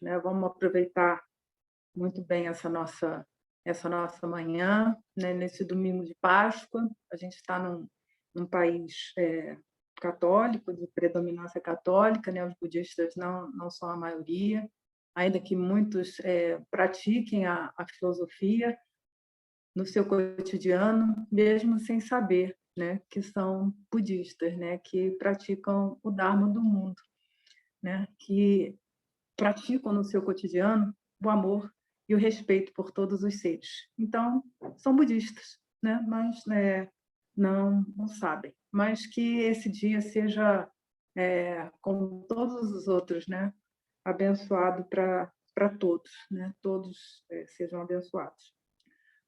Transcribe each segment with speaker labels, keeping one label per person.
Speaker 1: né? Vamos aproveitar muito bem essa nossa manhã, né? Nesse domingo de Páscoa. A gente está num país católico, de predominância católica, né? Os budistas não são a maioria, ainda que muitos pratiquem a filosofia no seu cotidiano, mesmo sem saber, né, que são budistas, né, que praticam o Dharma do mundo, né, que praticam no seu cotidiano o amor e o respeito por todos os seres. Então, são budistas, né, mas não sabem. Mas que esse dia seja, como todos os outros, né, abençoado para todos, né, todos sejam abençoados.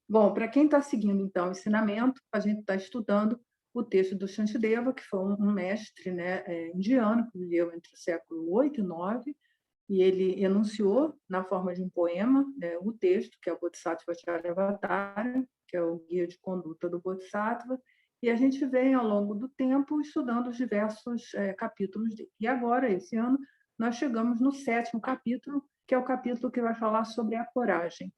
Speaker 1: Bom, para quem está seguindo, então, o ensinamento, a gente está estudando o texto do Shantideva, que foi um mestre, né, indiano, que viveu entre o século 8 e 9, e ele enunciou, na forma de um poema, né, o texto, que é o Bodhisattva Charyavatara, que é o guia de conduta do Bodhisattva, e a gente vem, ao longo do tempo, estudando os diversos capítulos dele. E agora, esse ano, nós chegamos no 7º capítulo, que é o capítulo que vai falar sobre a coragem,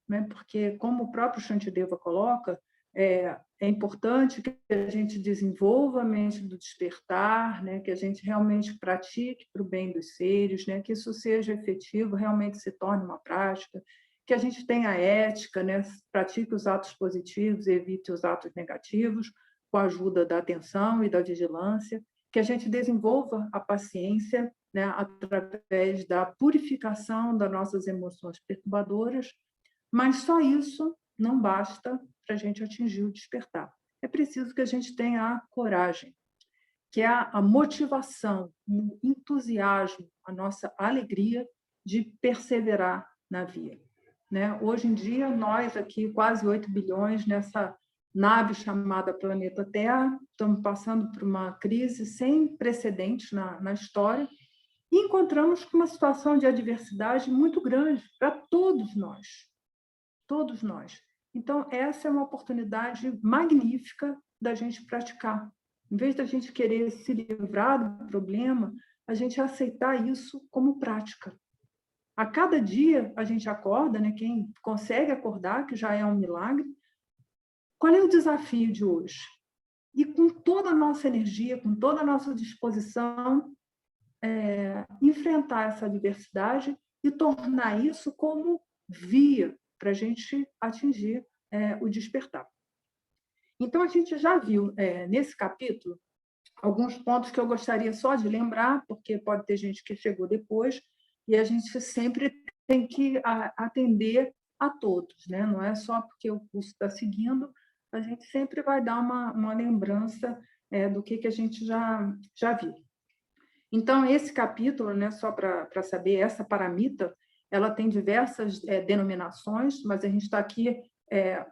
Speaker 1: né? Porque, como o próprio Shantideva coloca, é importante que a gente desenvolva a mente do despertar, né? Que a gente realmente pratique para o bem dos seres, né? Que isso seja efetivo, realmente se torne uma prática, que a gente tenha ética, né? Pratique os atos positivos, evite os atos negativos, com a ajuda da atenção e da vigilância, que a gente desenvolva a paciência, né? Através da purificação das nossas emoções perturbadoras, mas só isso não basta para a gente atingir o despertar. É preciso que a gente tenha a coragem, que é a motivação, o entusiasmo, a nossa alegria de perseverar na via, né? Hoje em dia, nós aqui, quase 8 bilhões, nessa nave chamada planeta Terra, estamos passando por uma crise sem precedentes na história e encontramos com uma situação de adversidade muito grande para todos nós. Todos nós. Então, essa é uma oportunidade magnífica da gente praticar. Em vez da gente querer se livrar do problema, a gente aceitar isso como prática. A cada dia a gente acorda, né? Quem consegue acordar, que já é um milagre. Qual é o desafio de hoje? E com toda a nossa energia, com toda a nossa disposição, enfrentar essa adversidade e tornar isso como via para a gente atingir o despertar. Então, a gente já viu nesse capítulo alguns pontos que eu gostaria só de lembrar, porque pode ter gente que chegou depois, e a gente sempre tem que atender a todos, né? Não é só porque o curso está seguindo, a gente sempre vai dar uma lembrança do que a gente já viu. Então, esse capítulo, né, só para saber, essa paramita, ela tem diversas denominações, mas a gente está aqui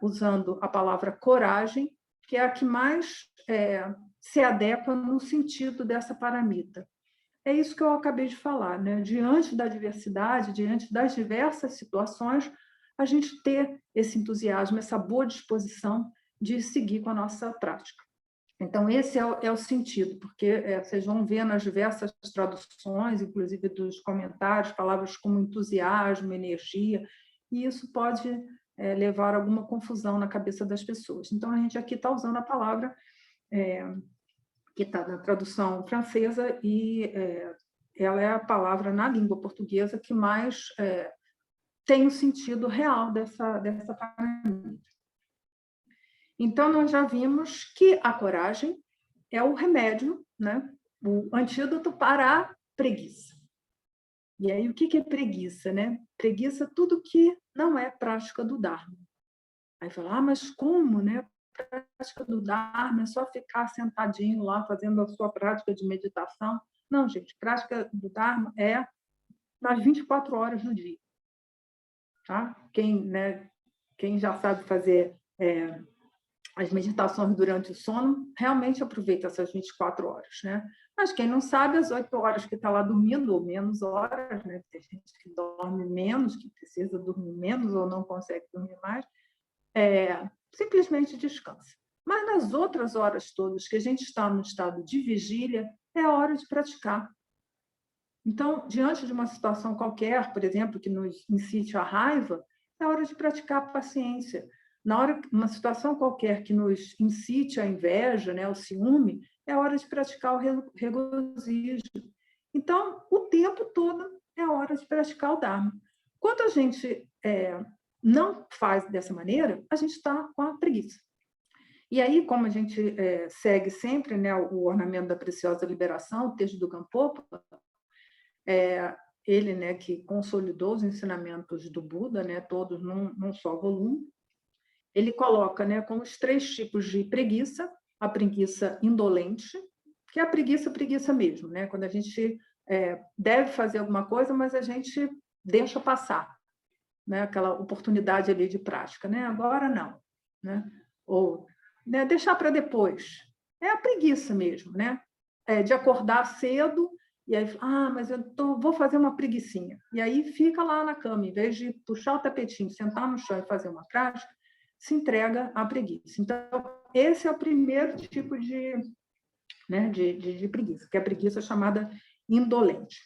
Speaker 1: usando a palavra coragem, que é a que mais se adequa no sentido dessa paramita. É isso que eu acabei de falar, né? Diante da diversidade, diante das diversas situações, a gente ter esse entusiasmo, essa boa disposição de seguir com a nossa prática. Então, esse é o sentido, porque vocês vão ver nas diversas traduções, inclusive dos comentários, palavras como entusiasmo, energia, e isso pode levar a alguma confusão na cabeça das pessoas. Então, a gente aqui está usando a palavra que está na tradução francesa, e ela é a palavra na língua portuguesa que mais tem o sentido real dessa palavra. Então, nós já vimos que a coragem é o remédio, né? O antídoto para a preguiça. E aí, o que é preguiça, né? Preguiça é tudo que não é prática do Dharma. Aí fala, mas como, né? Prática do Dharma é só ficar sentadinho lá fazendo a sua prática de meditação. Não, gente, prática do Dharma é nas 24 horas do dia. Tá? Quem já sabe fazer as meditações durante o sono, realmente aproveita essas 24 horas, né? Mas quem não sabe, as 8 horas que está lá dormindo, ou menos horas, né? Tem gente que dorme menos, que precisa dormir menos ou não consegue dormir mais, simplesmente descansa. Mas nas outras horas todas que a gente está no estado de vigília, é hora de praticar. Então, diante de uma situação qualquer, por exemplo, que nos incite à raiva, é hora de praticar a paciência. Na hora, uma situação qualquer que nos incite à inveja, né, ao ciúme, é hora de praticar o regozijo. Então, o tempo todo é hora de praticar o Dharma. Quando a gente não faz dessa maneira, a gente está com a preguiça. E aí, como a gente segue sempre, né, o ornamento da preciosa liberação, o texto do Gampopa, ele, né, que consolidou os ensinamentos do Buda, né, todos num só volume, ele coloca, né, como os 3 tipos de preguiça: a preguiça indolente, que é a preguiça mesmo, né, quando a gente deve fazer alguma coisa, mas a gente deixa passar, né, aquela oportunidade ali de prática, né, agora não, né, ou, né, deixar para depois. É a preguiça mesmo, né, de acordar cedo e aí, mas vou fazer uma preguicinha. E aí fica lá na cama, em vez de puxar o tapetinho, sentar no chão e fazer uma prática, se entrega à preguiça. Então, esse é o primeiro tipo de preguiça, que é a preguiça chamada indolente.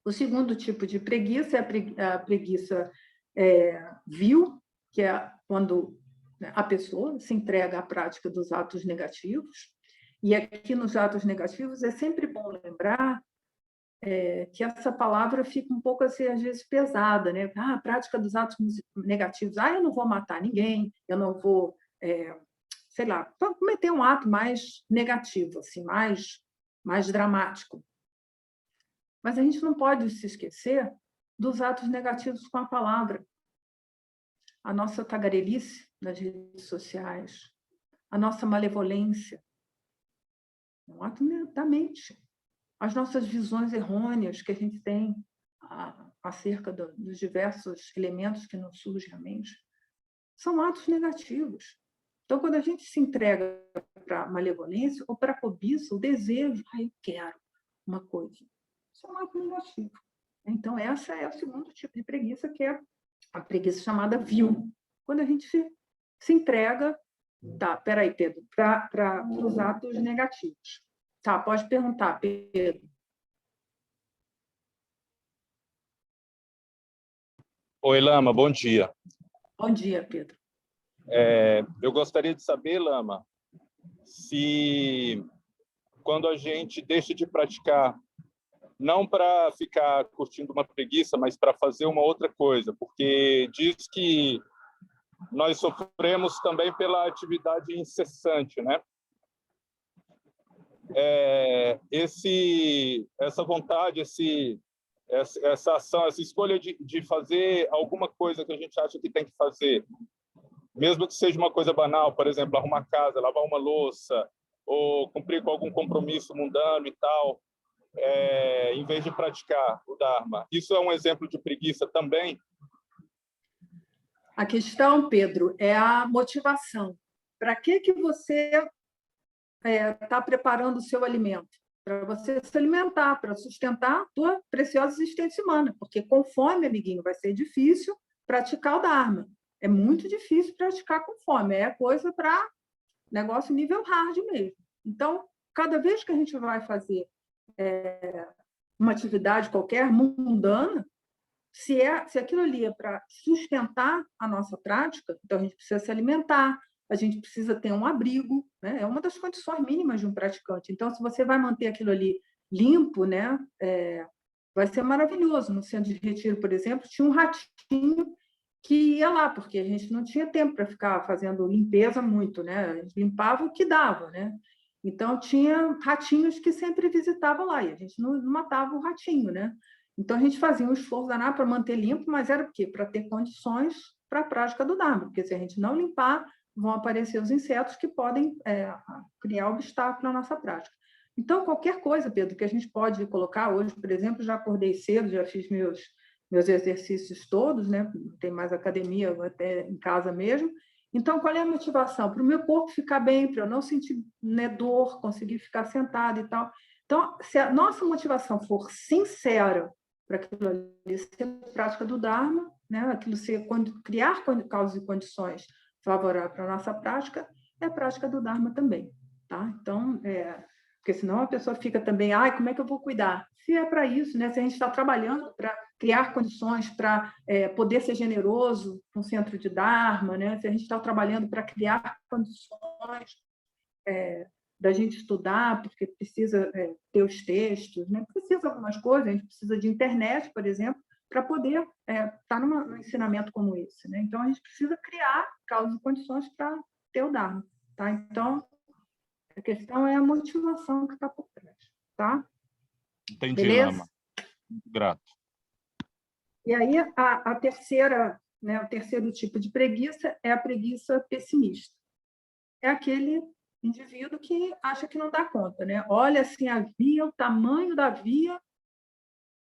Speaker 1: O segundo tipo de preguiça é a preguiça vil, que é quando a pessoa se entrega à prática dos atos negativos. E aqui nos atos negativos é sempre bom lembrar que essa palavra fica um pouco, assim, às vezes, pesada, né? A prática dos atos negativos. Eu não vou matar ninguém, eu não vou, sei lá, cometer um ato mais negativo, assim, mais dramático. Mas a gente não pode se esquecer dos atos negativos com a palavra. A nossa tagarelice nas redes sociais, a nossa malevolência, é um ato da mente. As nossas visões errôneas que a gente tem acerca dos diversos elementos que nos surgem à mente, são atos negativos. Então, quando a gente se entrega para a malevolência ou para a cobiça, o desejo, eu quero uma coisa, isso é um ato negativo. Então, essa é o segundo tipo de preguiça, que é a preguiça chamada vil. Quando a gente se entrega, peraí, Pedro, para os atos negativos. Pode perguntar, Pedro.
Speaker 2: Oi, Lama, bom dia.
Speaker 1: Bom dia, Pedro.
Speaker 2: Eu gostaria de saber, Lama, se quando a gente deixa de praticar, não para ficar curtindo uma preguiça, mas para fazer uma outra coisa, porque diz que nós sofremos também pela atividade incessante, né? Essa vontade, essa ação, essa escolha de fazer alguma coisa que a gente acha que tem que fazer, mesmo que seja uma coisa banal, por exemplo, arrumar casa, lavar uma louça, ou cumprir com algum compromisso mundano e tal, em vez de praticar o Dharma. Isso é um exemplo de preguiça também?
Speaker 1: A questão, Pedro, é a motivação. Para que você está preparando o seu alimento? Para você se alimentar, para sustentar a tua preciosa existência humana, porque com fome, amiguinho, vai ser difícil praticar o Dharma. É muito difícil praticar com fome, é coisa para negócio nível hard mesmo. Então, cada vez que a gente vai fazer uma atividade qualquer, mundana, se aquilo ali é para sustentar a nossa prática, então a gente precisa se alimentar, a gente precisa ter um abrigo, né? É uma das condições mínimas de um praticante. Então, se você vai manter aquilo ali limpo, né? Vai ser maravilhoso. No centro de retiro, por exemplo, tinha um ratinho que ia lá, porque a gente não tinha tempo para ficar fazendo limpeza muito, né? A gente limpava o que dava, né? Então, tinha ratinhos que sempre visitavam lá, e a gente não matava o ratinho, né? Então, a gente fazia um esforço danado para manter limpo, mas era o quê? Para ter condições para a prática do Dharma, porque se a gente não limpar, vão aparecer os insetos que podem criar obstáculo na nossa prática. Então, qualquer coisa, Pedro, que a gente pode colocar hoje, por exemplo, já acordei cedo, já fiz meus exercícios todos, né? Não tem mais academia, vou até em casa mesmo. Então, qual é a motivação? Para o meu corpo ficar bem, para eu não sentir, né, dor, conseguir ficar sentada e tal. Então, se a nossa motivação for sincera para aquilo ali ser prática do Dharma, né? Aquilo ser criar causas e condições favoráveis para a nossa prática, é a prática do Dharma também. Tá? Então, Porque senão a pessoa fica também, ai, como é que eu vou cuidar? Se é para isso, né? Se a gente está trabalhando para criar condições para poder ser generoso com o centro de Dharma, né? Se a gente está trabalhando para criar condições da gente estudar, porque precisa ter os textos, né? Precisa de algumas coisas, a gente precisa de internet, por exemplo, para poder estar num ensinamento como esse, né? Então, a gente precisa criar causas e condições para ter o Dharma, tá? Então, a questão é a motivação que está por trás, tá?
Speaker 2: Entendi,
Speaker 1: Beleza?
Speaker 2: Lama. Muito grato.
Speaker 1: E aí, a terceira, né, o terceiro tipo de preguiça é a preguiça pessimista. É aquele indivíduo que acha que não dá conta, né? Olha assim a via, o tamanho da via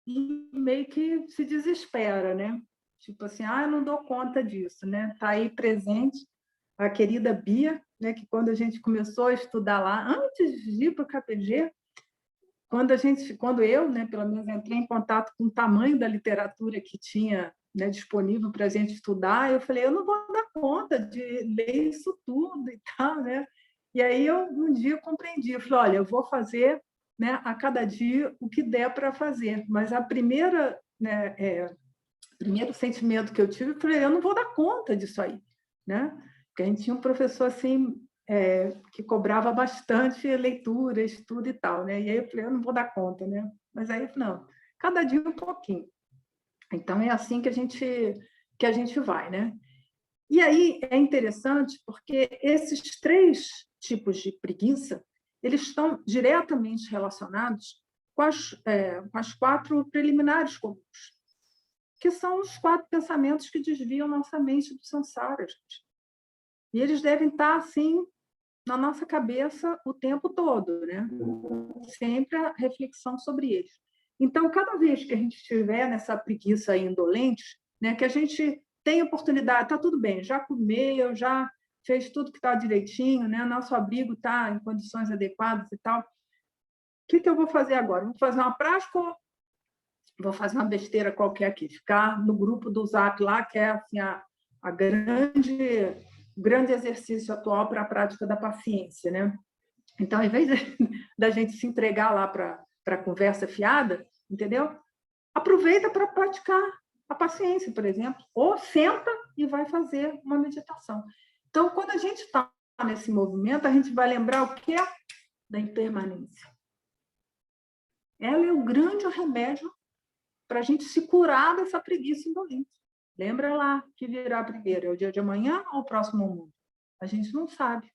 Speaker 1: e meio que se desespera, né? Tipo assim, eu não dou conta disso, né? Está aí presente a querida Bia, né? Que quando a gente começou a estudar lá, antes de ir para o KPG, quando eu, né, pelo menos entrei em contato com o tamanho da literatura que tinha, né, disponível para a gente estudar, eu falei, eu não vou dar conta de ler isso tudo e tal, né? E aí um dia eu compreendi, eu falei, olha, eu vou fazer, né, a cada dia o que der para fazer, mas a primeira, né, primeiro sentimento que eu tive, eu falei, eu não vou dar conta disso aí, né? Porque a gente tinha um professor assim que cobrava bastante leitura, estudo e tal, né? E aí eu falei, eu não vou dar conta, né? Mas aí, não, cada dia um pouquinho. Então, é assim que a gente vai, né? E aí é interessante porque esses três tipos de preguiça, eles estão diretamente relacionados com as quatro preliminares comuns, que são os quatro pensamentos que desviam nossa mente do samsara, gente. E eles devem estar, assim, na nossa cabeça o tempo todo, né? Sempre a reflexão sobre eles. Então, cada vez que a gente estiver nessa preguiça indolente, né, que a gente tem oportunidade, está tudo bem, já comeu, já fez tudo que está direitinho, né? Nosso abrigo está em condições adequadas e tal. O que eu vou fazer agora? Vou fazer uma prática ou vou fazer uma besteira qualquer aqui? Ficar no grupo do Zap lá, que é assim, a grande exercício atual para a prática da paciência, né? Então, ao invés da gente se entregar lá para a conversa fiada, entendeu? Aproveita para praticar a paciência, por exemplo, ou senta e vai fazer uma meditação. Então, quando a gente está nesse movimento, a gente vai lembrar o que é da impermanência. Ela é o grande remédio para a gente se curar dessa preguiça indolente. Lembra lá que virá primeiro, é o dia de amanhã ou o próximo mundo? A gente não sabe.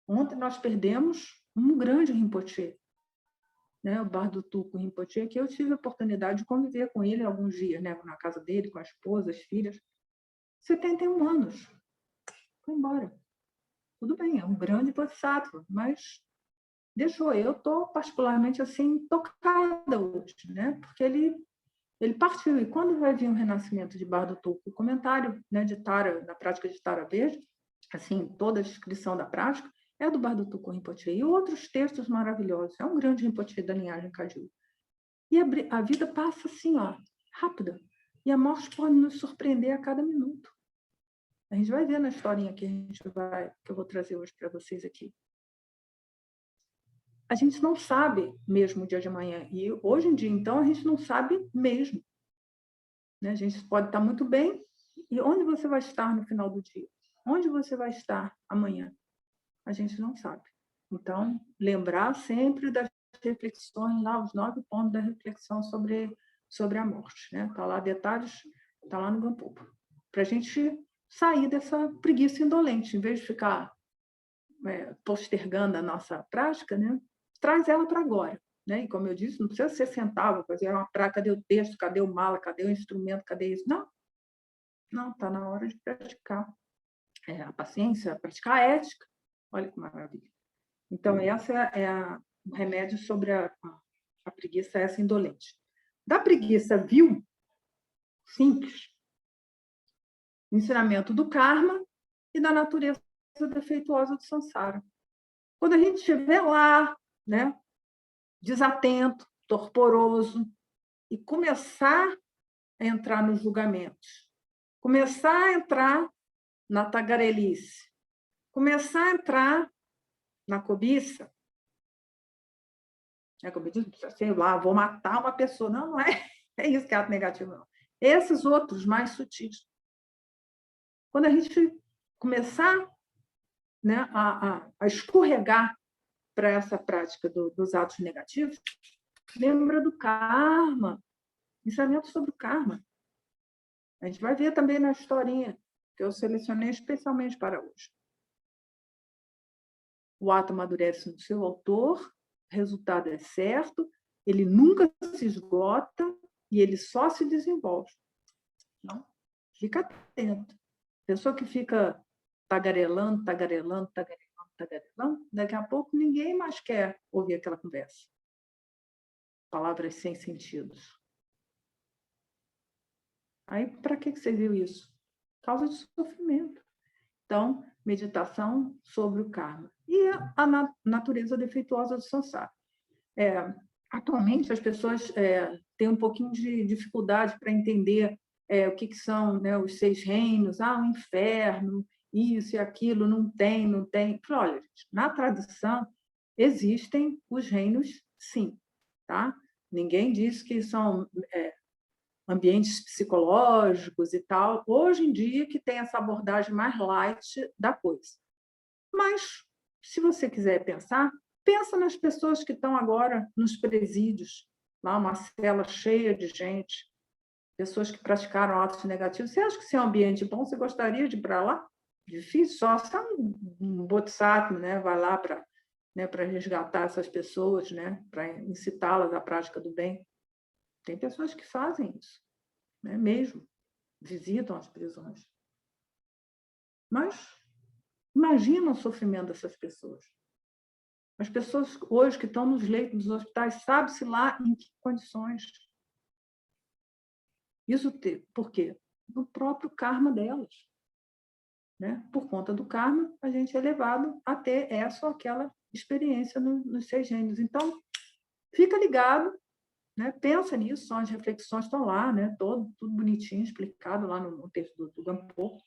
Speaker 1: Ontem nós perdemos um grande Rinpoche, né? O Bardo-Tuco Rinpoche, que eu tive a oportunidade de conviver com ele alguns dias, né? Na casa dele, com a esposa, as filhas. 71 anos. Foi embora. Tudo bem, é um grande bodhisattva, mas deixou. Eu estou particularmente assim tocada hoje, né? Porque ele partiu. E quando vai vir o renascimento de Bardo-Tuco? O comentário, né, de Tara, da prática de Tara Verde, assim, toda a descrição da prática, é do Bardo-Tuco Rinpoche. E outros textos maravilhosos. É um grande Rinpoche da linhagem Kagyu. E a vida passa assim, ó, rápida. E a morte pode nos surpreender a cada minuto. A gente vai ver na historinha que eu vou trazer hoje para vocês aqui. A gente não sabe mesmo o dia de amanhã. E hoje em dia, então, a gente não sabe mesmo. Né? A gente pode estar muito bem. E onde você vai estar no final do dia? Onde você vai estar amanhã? A gente não sabe. Então, lembrar sempre das reflexões, lá, os 9 pontos da reflexão sobre a morte. Né? Está lá detalhes, está lá no Gampopa. Para a gente sair dessa preguiça indolente, em vez de ficar postergando a nossa prática, né? Traz ela para agora. Né? E como eu disse, não precisa ser centavo, fazer uma prática, cadê o texto, cadê o mala, cadê o instrumento, cadê isso? Não, está na hora de praticar a paciência, praticar a ética. Olha que maravilha. Então, essa é o remédio sobre a preguiça, essa indolente. Da preguiça vil, simples, ensinamento do karma e da natureza defeituosa do samsara. Quando a gente estiver lá, né, desatento, torporoso, e começar a entrar nos julgamentos, começar a entrar na tagarelice, começar a entrar na cobiça, né? Como eu disse, sei lá, vou matar uma pessoa. Não, não é, é isso que é ato negativo, não. Esses outros mais sutis. Quando a gente começar, né, a escorregar para essa prática dos atos negativos, lembra do karma, ensinamento sobre o karma. A gente vai ver também na historinha que eu selecionei especialmente para hoje. O ato amadurece no seu autor, o resultado é certo, ele nunca se esgota e ele só se desenvolve. Não? Fica atento. Pessoa que fica tagarelando, tagarelando, tagarelando, tagarelando, daqui a pouco ninguém mais quer ouvir aquela conversa. Palavras sem sentido. Aí, para que você viu isso? Causa de sofrimento. Então, meditação sobre o karma. E a natureza defeituosa do samsara. Atualmente, as pessoas têm um pouquinho de dificuldade para entender o que são, né, os 6 reinos, o inferno, isso e aquilo, não tem, não tem. Olha, gente, na tradição, existem os reinos, sim. Tá? Ninguém diz que são ambientes psicológicos e tal. Hoje em dia, que tem essa abordagem mais light da coisa. Mas, se você quiser pensar, pensa nas pessoas que estão agora nos presídios, lá uma cela cheia de gente, pessoas que praticaram atos negativos. Você acha que se é um ambiente bom, você gostaria de ir para lá? Difícil, só se é um bodhisattva, né? Vai lá para, né, para resgatar essas pessoas, né? Para incitá-las à prática do bem. Tem pessoas que fazem isso, né? Mesmo, visitam as prisões. Mas imagina o sofrimento dessas pessoas. As pessoas hoje que estão nos leitos dos hospitais, sabe-se lá em que condições. Isso por quê? No próprio karma delas. Né? Por conta do karma, a gente é levado a ter essa ou aquela experiência nos 6 reinos. Então, fica ligado, né? Pensa nisso, são as reflexões estão lá, né? Tudo bonitinho, explicado lá no texto do Gampo,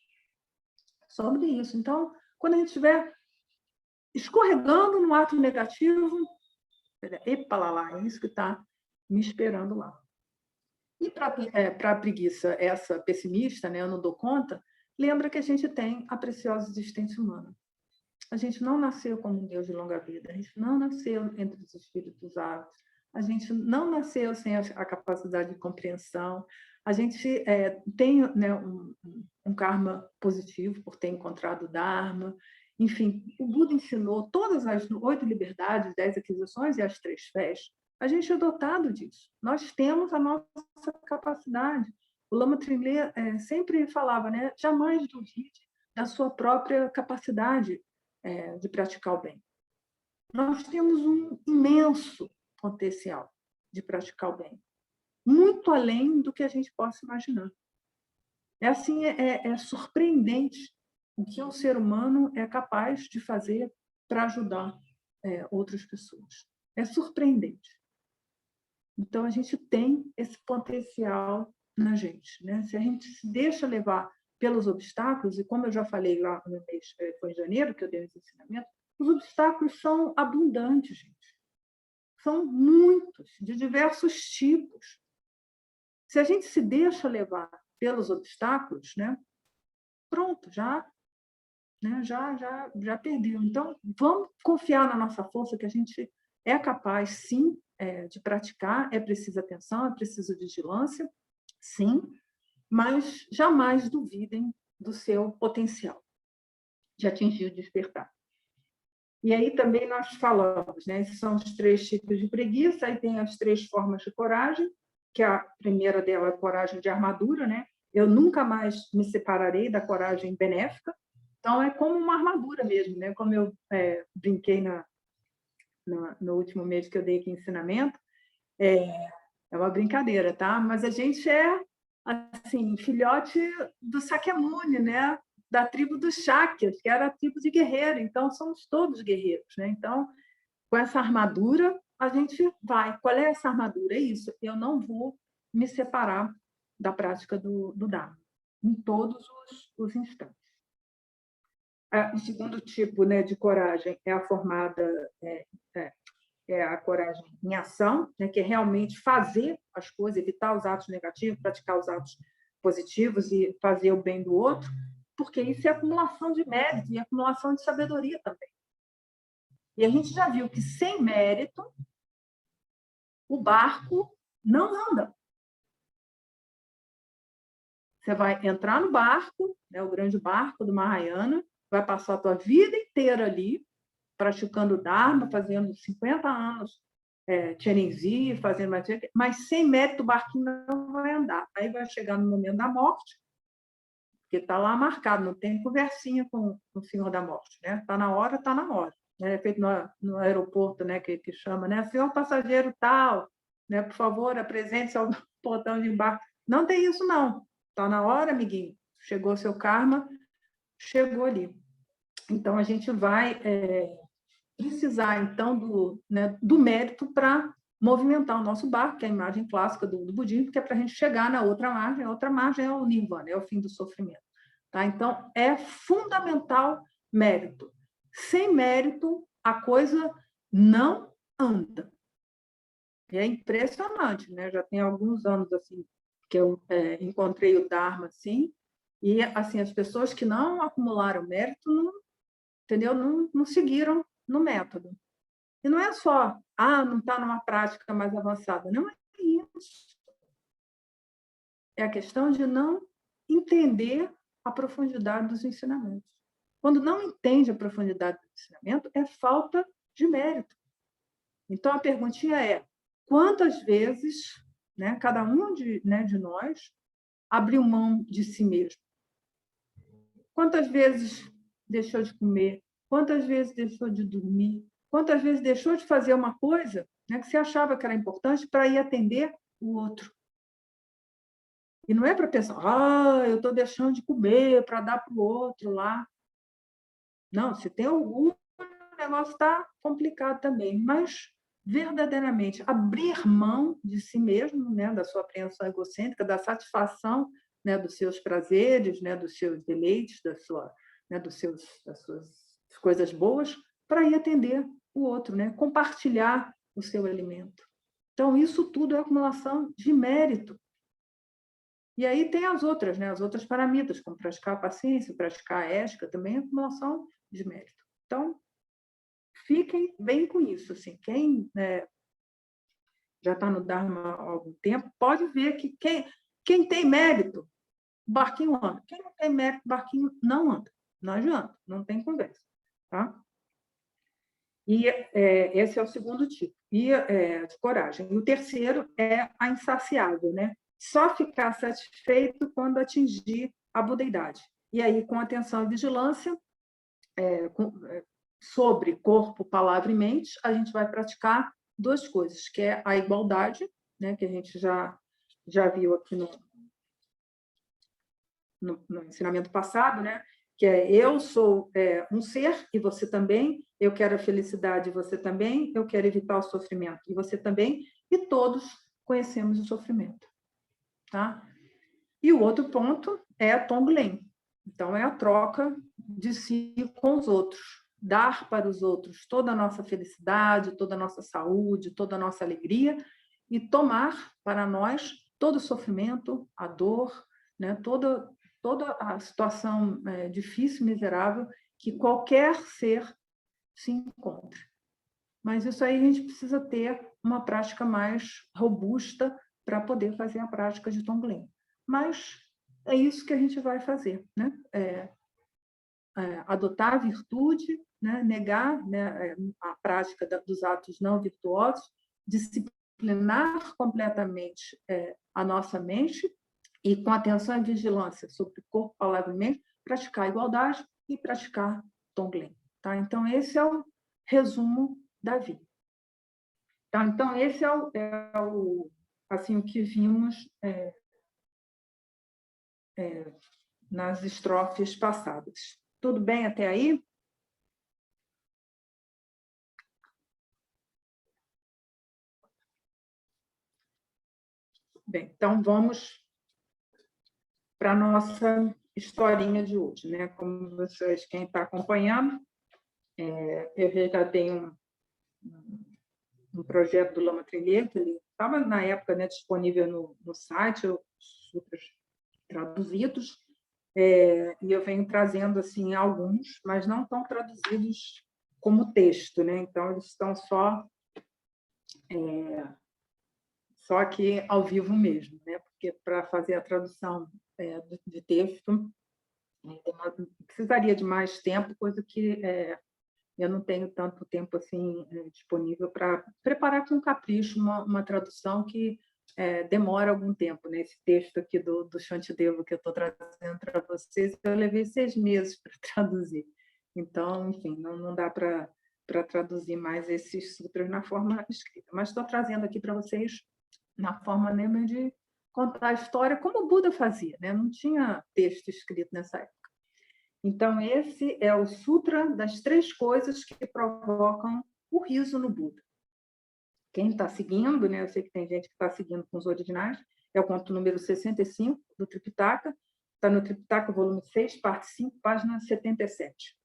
Speaker 1: sobre isso. Então, quando a gente estiver escorregando no ato negativo, epa lá, é isso que está me esperando lá. E para a preguiça, essa pessimista, né, eu não dou conta, lembra que a gente tem a preciosa existência humana. A gente não nasceu como um Deus de longa vida, a gente não nasceu entre os espíritos hábitos, a gente não nasceu sem a capacidade de compreensão, a gente tem, né, um karma positivo por ter encontrado o Dharma. Enfim, o Buda ensinou todas as 8 liberdades, 10 aquisições e as 3 fés. A gente é dotado disso. Nós temos a nossa capacidade. O Lama Trinley sempre falava, né, jamais duvide da sua própria capacidade de praticar o bem. Nós temos um imenso potencial de praticar o bem, muito além do que a gente possa imaginar. É surpreendente o que um ser humano é capaz de fazer para ajudar outras pessoas. É surpreendente. Então, a gente tem esse potencial na gente. Né? Se a gente se deixa levar pelos obstáculos, e como eu já falei lá no mês, foi em janeiro que eu dei esse ensinamento, os obstáculos são abundantes, gente. São muitos, de diversos tipos. Se a gente se deixa levar pelos obstáculos, né, pronto, já perdeu. Então, vamos confiar na nossa força, que a gente é capaz, sim, de praticar. É preciso atenção, é preciso vigilância, sim, mas jamais duvidem do seu potencial de atingir o despertar. E aí também nós falamos, né? Esses são os 3 tipos de preguiça, aí tem as 3 formas de coragem, que a primeira dela é a coragem de armadura, né? Eu nunca mais me separarei da coragem benéfica. Então, é como uma armadura mesmo, né? Como eu brinquei no último mês que eu dei aqui ensinamento, é uma brincadeira, tá? Mas a gente é, assim, filhote do Sakyamuni, né? Da tribo dos Shakyas, que era a tribo de guerreiro. Então, somos todos guerreiros, né? Então, com essa armadura, a gente vai. Qual é essa armadura? É isso. Eu não vou me separar da prática do Dharma, em todos os instantes. O segundo tipo, né, de coragem é a formada é a coragem em ação, né, que é realmente fazer as coisas, evitar os atos negativos, praticar os atos positivos e fazer o bem do outro, porque isso é acumulação de mérito e acumulação de sabedoria também. E a gente já viu que sem mérito o barco não anda. Você vai entrar no barco, né, o grande barco do Mahayana, vai passar a tua vida inteira ali, praticando Dharma, fazendo 50 anos Tcherenzi, fazendo mas sem mérito o barquinho não vai andar. Aí vai chegar no momento da morte, porque está lá marcado, não tem conversinha com o Senhor da Morte. Está na hora, está na hora. É feito no aeroporto, né, que chama, né? Senhor passageiro tal, né, por favor, apresente-se ao portão de embarque. Não tem isso, não. Está na hora, amiguinho. Chegou seu karma, chegou ali. Então, a gente vai precisar, então, do mérito para movimentar o nosso barco, que é a imagem clássica do budismo, que é para a gente chegar na outra margem. A outra margem é o nirvana, é o fim do sofrimento. Tá? Então, é fundamental mérito. Sem mérito, a coisa não anda. E é impressionante, né? Já tem alguns anos assim que eu encontrei o Dharma assim, e assim as pessoas que não acumularam mérito, não, entendeu? Não seguiram no método. E não é só, não está numa prática mais avançada. Não é isso. É a questão de não entender a profundidade dos ensinamentos. Quando não entende a profundidade do ensinamento, é falta de mérito. Então, a perguntinha é, quantas vezes, né, cada um de nós abriu mão de si mesmo? Quantas vezes deixou de comer? Quantas vezes deixou de dormir? Quantas vezes deixou de fazer uma coisa, né, que você achava que era importante para ir atender o outro? E não é para pensar, eu estou deixando de comer para dar para o outro lá. Não, se tem orgulho, o negócio está complicado também. Mas, verdadeiramente, abrir mão de si mesmo, né, da sua apreensão egocêntrica, da satisfação, né, dos seus prazeres, né, dos seus deleites, das suas coisas boas, para ir atender o outro, né, compartilhar o seu alimento. Então, isso tudo é acumulação de mérito. E aí tem as outras, né, as outras paramitas, como praticar a paciência, praticar a ética, também é acumulação de mérito. Então, fiquem bem com isso. Assim, quem já está no Dharma há algum tempo pode ver que quem tem mérito, o barquinho anda. Quem não tem mérito, o barquinho não anda. Não adianta, não tem conversa. Tá? E esse é o segundo tipo, de coragem. E o terceiro é a insaciável, né? Só ficar satisfeito quando atingir a budeidade. E aí, com atenção e vigilância, sobre corpo, palavra e mente, a gente vai praticar duas coisas, que é a igualdade, né, que a gente já viu aqui no ensinamento passado, né, que é eu sou um ser e você também, eu quero a felicidade e você também, eu quero evitar o sofrimento e você também, e todos conhecemos o sofrimento. Tá? E o outro ponto é a Tonglen. Então, é a troca de si com os outros. Dar para os outros toda a nossa felicidade, toda a nossa saúde, toda a nossa alegria e tomar para nós todo o sofrimento, a dor, né? toda a situação difícil, miserável que qualquer ser se encontre. Mas isso aí a gente precisa ter uma prática mais robusta para poder fazer a prática de Tonglen. Mas é isso que a gente vai fazer, né? Adotar a virtude, né? Negar, né, a prática dos atos não virtuosos, disciplinar completamente a nossa mente e, com atenção e vigilância sobre corpo, palavra e mente, praticar a igualdade e praticar Tonglen. Tá? Então, esse é o resumo da vida. Tá? Então, esse é o que vimos nas estrofes passadas. Tudo bem até aí? Bem, então vamos para a nossa historinha de hoje, né? Como vocês, quem está acompanhando, eu já tenho um projeto do Lama Trilheiros, que ele estava, na época, né, disponível no site, os sutras traduzidos, e eu venho trazendo assim alguns, mas não estão traduzidos como texto, né? Então, eles estão só aqui ao vivo mesmo, né? Porque para fazer a tradução de texto, precisaria de mais tempo, coisa que eu não tenho tanto tempo assim disponível para preparar com capricho uma tradução que demora algum tempo, né? Esse texto aqui do Shantideva que eu estou trazendo para vocês, eu levei 6 meses para traduzir. Então, enfim, não dá para traduzir mais esses sutras na forma escrita. Mas estou trazendo aqui para vocês na forma mesmo de contar a história como o Buda fazia, né? Não tinha texto escrito nessa época. Então, esse é o Sutra das 3 coisas que provocam o riso no Buda. Quem está seguindo, né? Eu sei que tem gente que está seguindo com os originais, é o conto número 65 do Tripitaka, está no Tripitaka, volume 6, parte 5, página 77.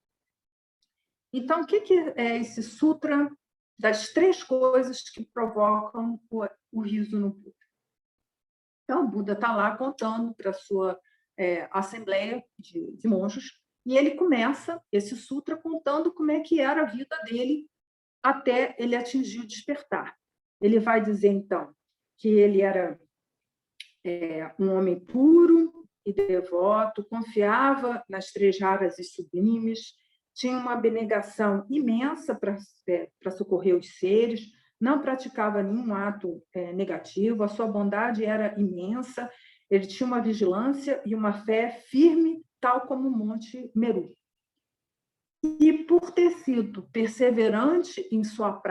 Speaker 1: Então, o que é esse Sutra das 3 coisas que provocam o riso no Buda? Então, o Buda está lá contando para a sua assembleia de monges, e ele começa esse sutra contando como é que era a vida dele até ele atingir o despertar. Ele vai dizer, então, que ele era um homem puro e devoto, confiava nas 3 raras e sublimes, tinha uma abnegação imensa para socorrer os seres, não praticava nenhum ato negativo, a sua bondade era imensa, ele tinha uma vigilância e uma fé firme, tal como o Monte Meru. E, por ter sido perseverante em sua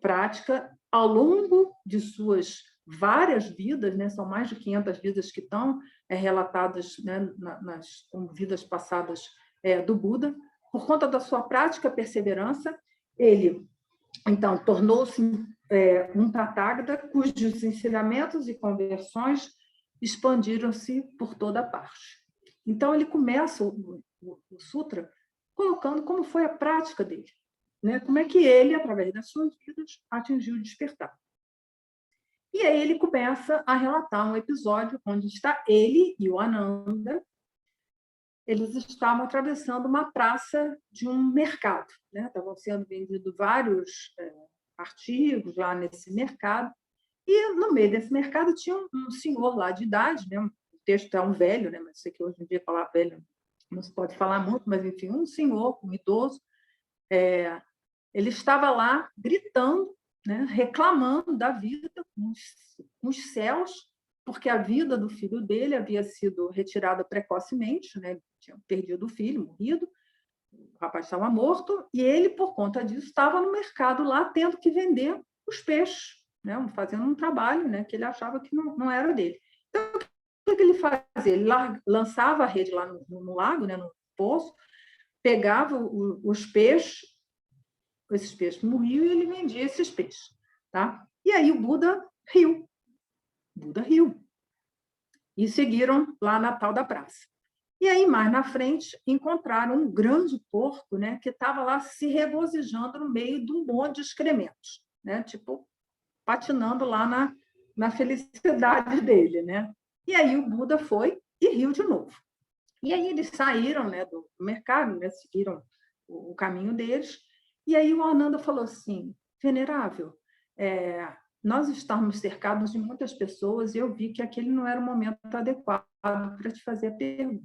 Speaker 1: prática, ao longo de suas várias vidas, né, são mais de 500 vidas que estão relatadas, né, nas vidas passadas do Buda, por conta da sua prática perseverança, ele, então, tornou-se um Tathagata cujos ensinamentos e conversões expandiram-se por toda parte. Então, ele começa o sutra colocando como foi a prática dele, né? Como é que ele, através das suas vidas, atingiu o despertar. E aí ele começa a relatar um episódio onde está ele e o Ananda, eles estavam atravessando uma praça de um mercado, né? Estavam sendo vendidos vários artigos lá nesse mercado, e no meio desse mercado tinha um senhor lá de idade, né? O texto é um velho, né? Mas sei que hoje em dia falar velho não se pode falar muito, mas enfim, um senhor, um idoso, ele estava lá gritando, né? Reclamando da vida com os céus, porque a vida do filho dele havia sido retirada precocemente, né? Ele tinha perdido o filho, morrido, o rapaz estava morto, e ele, por conta disso, estava no mercado lá tendo que vender os peixes, né? Fazendo um trabalho, né? Que ele achava que não era dele. Então, o que ele fazia? Ele lançava a rede lá no lago, né? No poço, pegava os peixes, esses peixes morriam e ele vendia esses peixes. Tá? E aí o Buda riu. E seguiram lá na tal da praça. E aí, mais na frente, encontraram um grande porco, né, que estava lá se regozijando no meio de um monte de excrementos, né, tipo, patinando lá na felicidade dele. Né? E aí o Buda foi e riu de novo. E aí eles saíram, né, do mercado, né, seguiram o caminho deles, e aí o Ananda falou assim, venerável, nós estamos cercados de muitas pessoas e eu vi que aquele não era o momento adequado para te fazer a pergunta.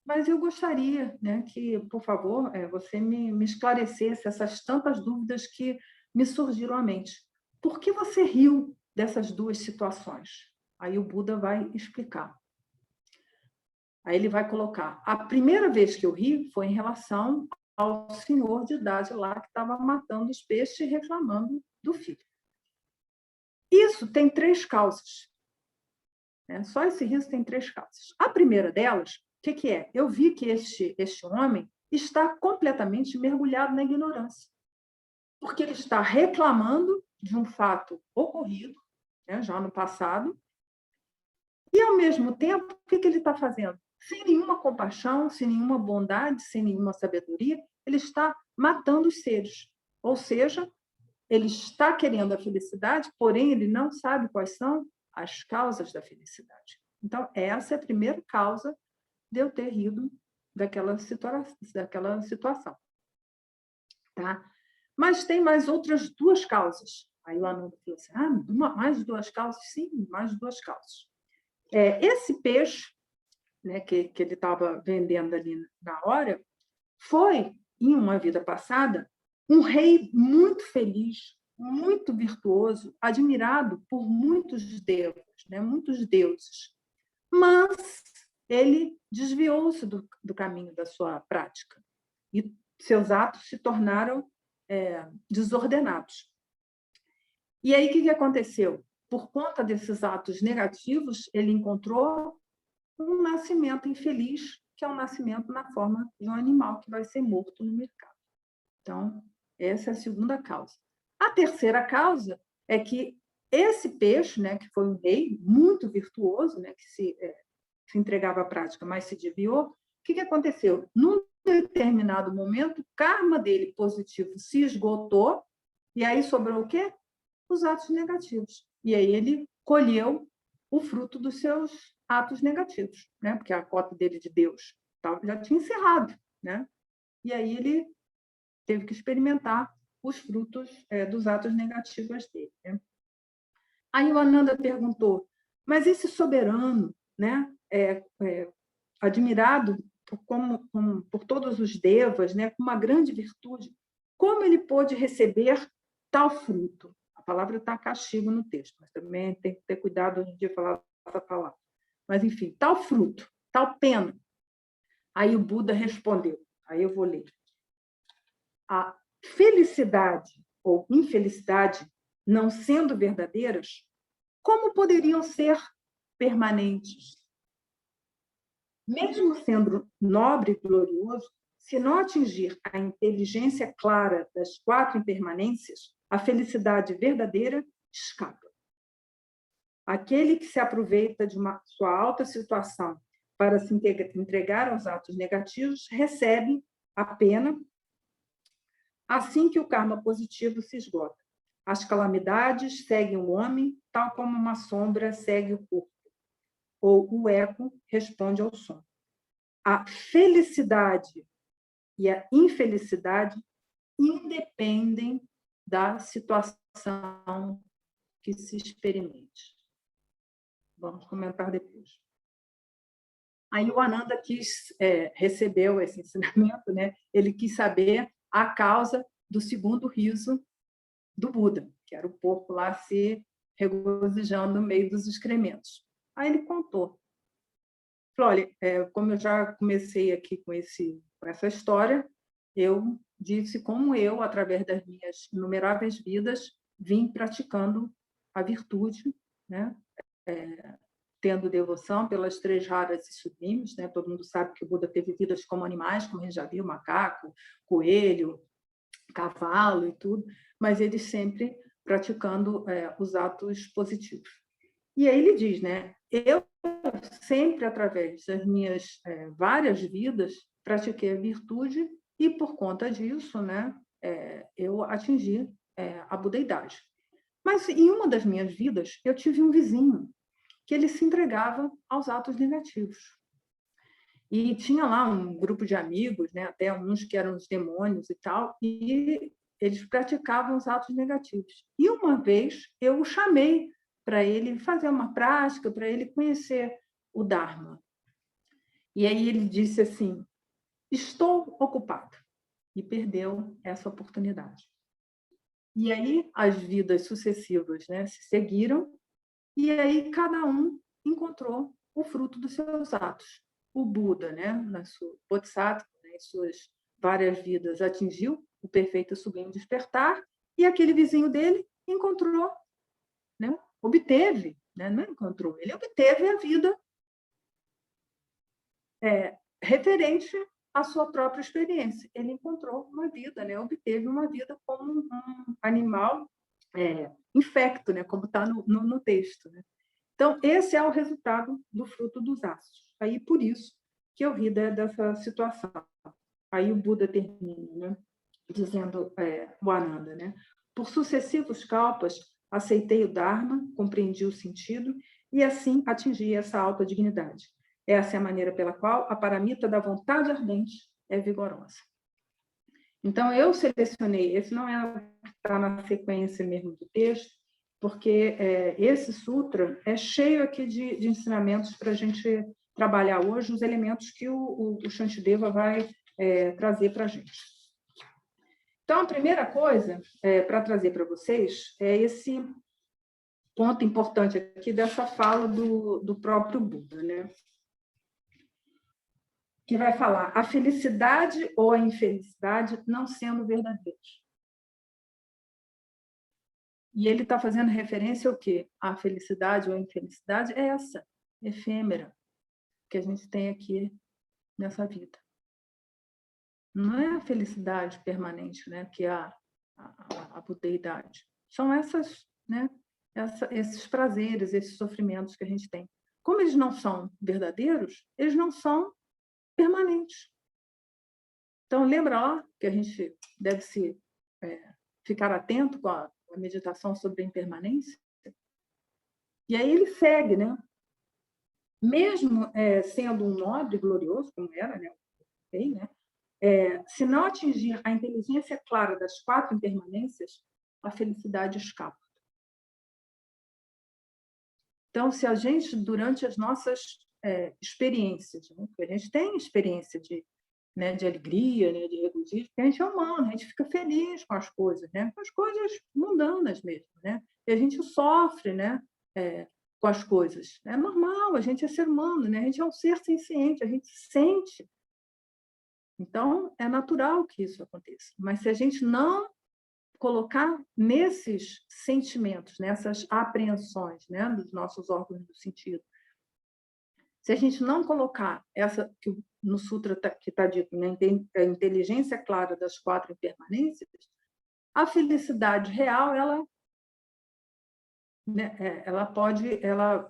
Speaker 1: Mas eu gostaria, né, que, por favor, você me esclarecesse essas tantas dúvidas que me surgiram à mente. Por que você riu dessas 2 situações? Aí o Buda vai explicar. Aí ele vai colocar, a primeira vez que eu ri foi em relação ao senhor de idade lá que estava matando os peixes e reclamando do filho. Isso tem 3 causas. Né? Só esse riso tem 3 causas. A primeira delas, o que é? Eu vi que este homem está completamente mergulhado na ignorância, porque ele está reclamando de um fato ocorrido, né, já no passado, e, ao mesmo tempo, o que ele está fazendo? Sem nenhuma compaixão, sem nenhuma bondade, sem nenhuma sabedoria, ele está matando os seres. Ou seja, ele está querendo a felicidade, porém ele não sabe quais são as causas da felicidade. Então, essa é a primeira causa de eu ter rido daquela situação. Tá? Mas tem mais outras duas causas. Aí o Ananda falou assim, mais duas causas? Sim, mais duas causas. Esse peixe, né, que ele estava vendendo ali na hora, foi, em uma vida passada, um rei muito feliz, muito virtuoso, admirado por muitos devas, né, muitos deuses. Mas ele desviou-se do caminho da sua prática e seus atos se tornaram desordenados. E aí, o que aconteceu? Por conta desses atos negativos, ele encontrou um nascimento infeliz, que é um nascimento na forma de um animal que vai ser morto no mercado. Então, essa é a segunda causa. A terceira causa é que esse peixe, né, que foi um rei muito virtuoso, né, que se entregava à prática, mas se desviou, o que aconteceu? Num determinado momento, o karma dele positivo se esgotou, e aí sobrou o quê? Os atos negativos. E aí ele colheu o fruto dos seus atos negativos, né? Porque a cota dele de Deus já tinha encerrado, né? E aí ele teve que experimentar os frutos dos atos negativos dele, né? Aí o Ananda perguntou, mas esse soberano, né, admirado por todos os devas, né, com uma grande virtude, como ele pôde receber tal fruto? A palavra está castigo no texto, mas também tem que ter cuidado hoje em dia falar essa palavra. Mas, enfim, tal fruto, tal pena. Aí o Buda respondeu, aí eu vou ler. A felicidade ou infelicidade, não sendo verdadeiras, como poderiam ser permanentes? Mesmo sendo nobre e glorioso, se não atingir a inteligência clara das 4 impermanências, a felicidade verdadeira escapa. Aquele que se aproveita de sua alta situação para se entregar aos atos negativos recebe a pena assim que o karma positivo se esgota. As calamidades seguem o homem, tal como uma sombra segue o corpo, ou o eco responde ao som. A felicidade e a infelicidade independem da situação que se experimente. Vamos comentar depois. Aí o Ananda recebeu esse ensinamento, né? Ele quis saber a causa do segundo riso do Buda, que era o porco lá se regozijando no meio dos excrementos. Aí ele contou. Falou, olha, como eu já comecei aqui com essa história, eu disse como eu, através das minhas inumeráveis vidas, vim praticando a virtude, né? Tendo devoção pelas 3 raras e sublimes, né? Todo mundo sabe que o Buda teve vidas como animais, como a gente já viu, macaco, coelho, cavalo e tudo, mas ele sempre praticando os atos positivos. E aí ele diz, né? Eu sempre, através das minhas várias vidas, pratiquei a virtude e, por conta disso, né, eu atingi a budeidade. Mas, em uma das minhas vidas, eu tive um vizinho que ele se entregava aos atos negativos. E tinha lá um grupo de amigos, né, até uns que eram os demônios e tal, e eles praticavam os atos negativos. E uma vez eu o chamei para ele fazer uma prática, para ele conhecer o Dharma. E aí ele disse assim, estou ocupado. E perdeu essa oportunidade. E aí as vidas sucessivas, né, se seguiram, e aí cada um encontrou o fruto dos seus atos. O Buda, né, na sua Bodhisattva, né, em suas várias vidas, atingiu o perfeito sublime despertar, e aquele vizinho dele encontrou, né, obteve, né, não encontrou, ele obteve a vida referente à sua própria experiência. Ele encontrou uma vida, né, obteve uma vida como um animal infecto, né, como está no texto, né? Então, esse é o resultado do fruto dos aços. Aí, por isso que eu ri dessa situação. Aí o Buda termina, né, dizendo o Ananda, né? Por sucessivos kalpas, aceitei o Dharma, compreendi o sentido e, assim, atingi essa alta dignidade. Essa é a maneira pela qual a paramita da vontade ardente é vigorosa. Então, eu selecionei, esse não está na sequência mesmo do texto, porque esse sutra é cheio aqui de ensinamentos para a gente trabalhar hoje, os elementos que o Shantideva vai trazer para a gente. Então, a primeira coisa para trazer para vocês é esse ponto importante aqui dessa fala do próprio Buda, né? Que vai falar a felicidade ou a infelicidade não sendo verdadeiros. E ele está fazendo referência ao quê? A felicidade ou a infelicidade é essa, efêmera, que a gente tem aqui nessa vida. Não é a felicidade permanente, né, que é a budeidade. São essas, né, esses prazeres, esses sofrimentos que a gente tem. Como eles não são verdadeiros, eles não são permanentes. Então, lembra lá que a gente deve ficar atento com a meditação sobre a impermanência? E aí ele segue, né? Mesmo sendo um nobre glorioso, como era, né? Okay, né? Se não atingir a inteligência clara das 4 impermanências, a felicidade escapa. Então, se a gente, durante as nossas experiências, né? A gente tem experiência de alegria, né, de regozijo, porque a gente é humano, a gente fica feliz com as coisas, né, com as coisas mundanas mesmo, né, e a gente sofre, né, com as coisas. É normal, a gente é ser humano, né, a gente é um ser senciente, a gente sente. Então, é natural que isso aconteça. Mas se a gente não colocar nesses sentimentos, nessas apreensões, né, dos nossos órgãos do sentido, se a gente não colocar essa que no sutra que está dito, né, a inteligência clara das 4 impermanências, a felicidade real,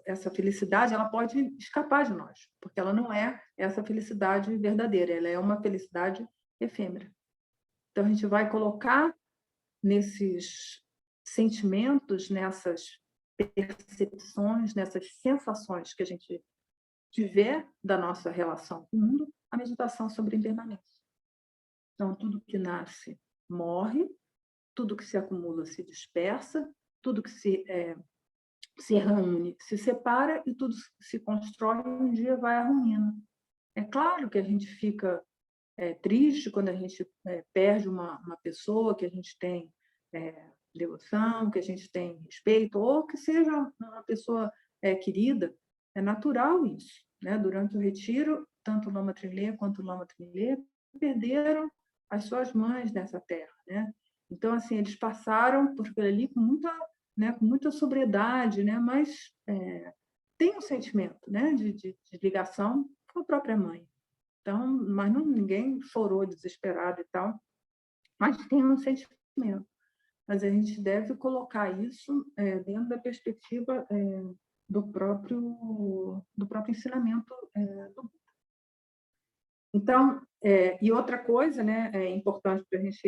Speaker 1: essa felicidade, ela pode escapar de nós, porque ela não é essa felicidade verdadeira, ela é uma felicidade efêmera. Então a gente vai colocar nesses sentimentos, nessas percepções, nessas sensações que a gente tiver da nossa relação com o mundo, a meditação sobre impermanência. Então, tudo que nasce morre, tudo que se acumula se dispersa, tudo que se reúne se separa e tudo que se constrói um dia vai à ruína. É claro que a gente fica triste quando a gente perde uma pessoa que a gente tem devoção, que a gente tem respeito, ou que seja uma pessoa querida. É natural isso, né? Durante o retiro, tanto o Lama Trilê quanto o Lama Trilê perderam as suas mães nessa terra, né? Então, assim, eles passaram por ali com muita sobriedade, né? Mas tem um sentimento, né? de ligação com a própria mãe. Então, mas ninguém chorou desesperado e tal, mas tem um sentimento. Mas a gente deve colocar isso dentro da perspectiva do próprio ensinamento do Buda. Então, e outra coisa, né, importante para a gente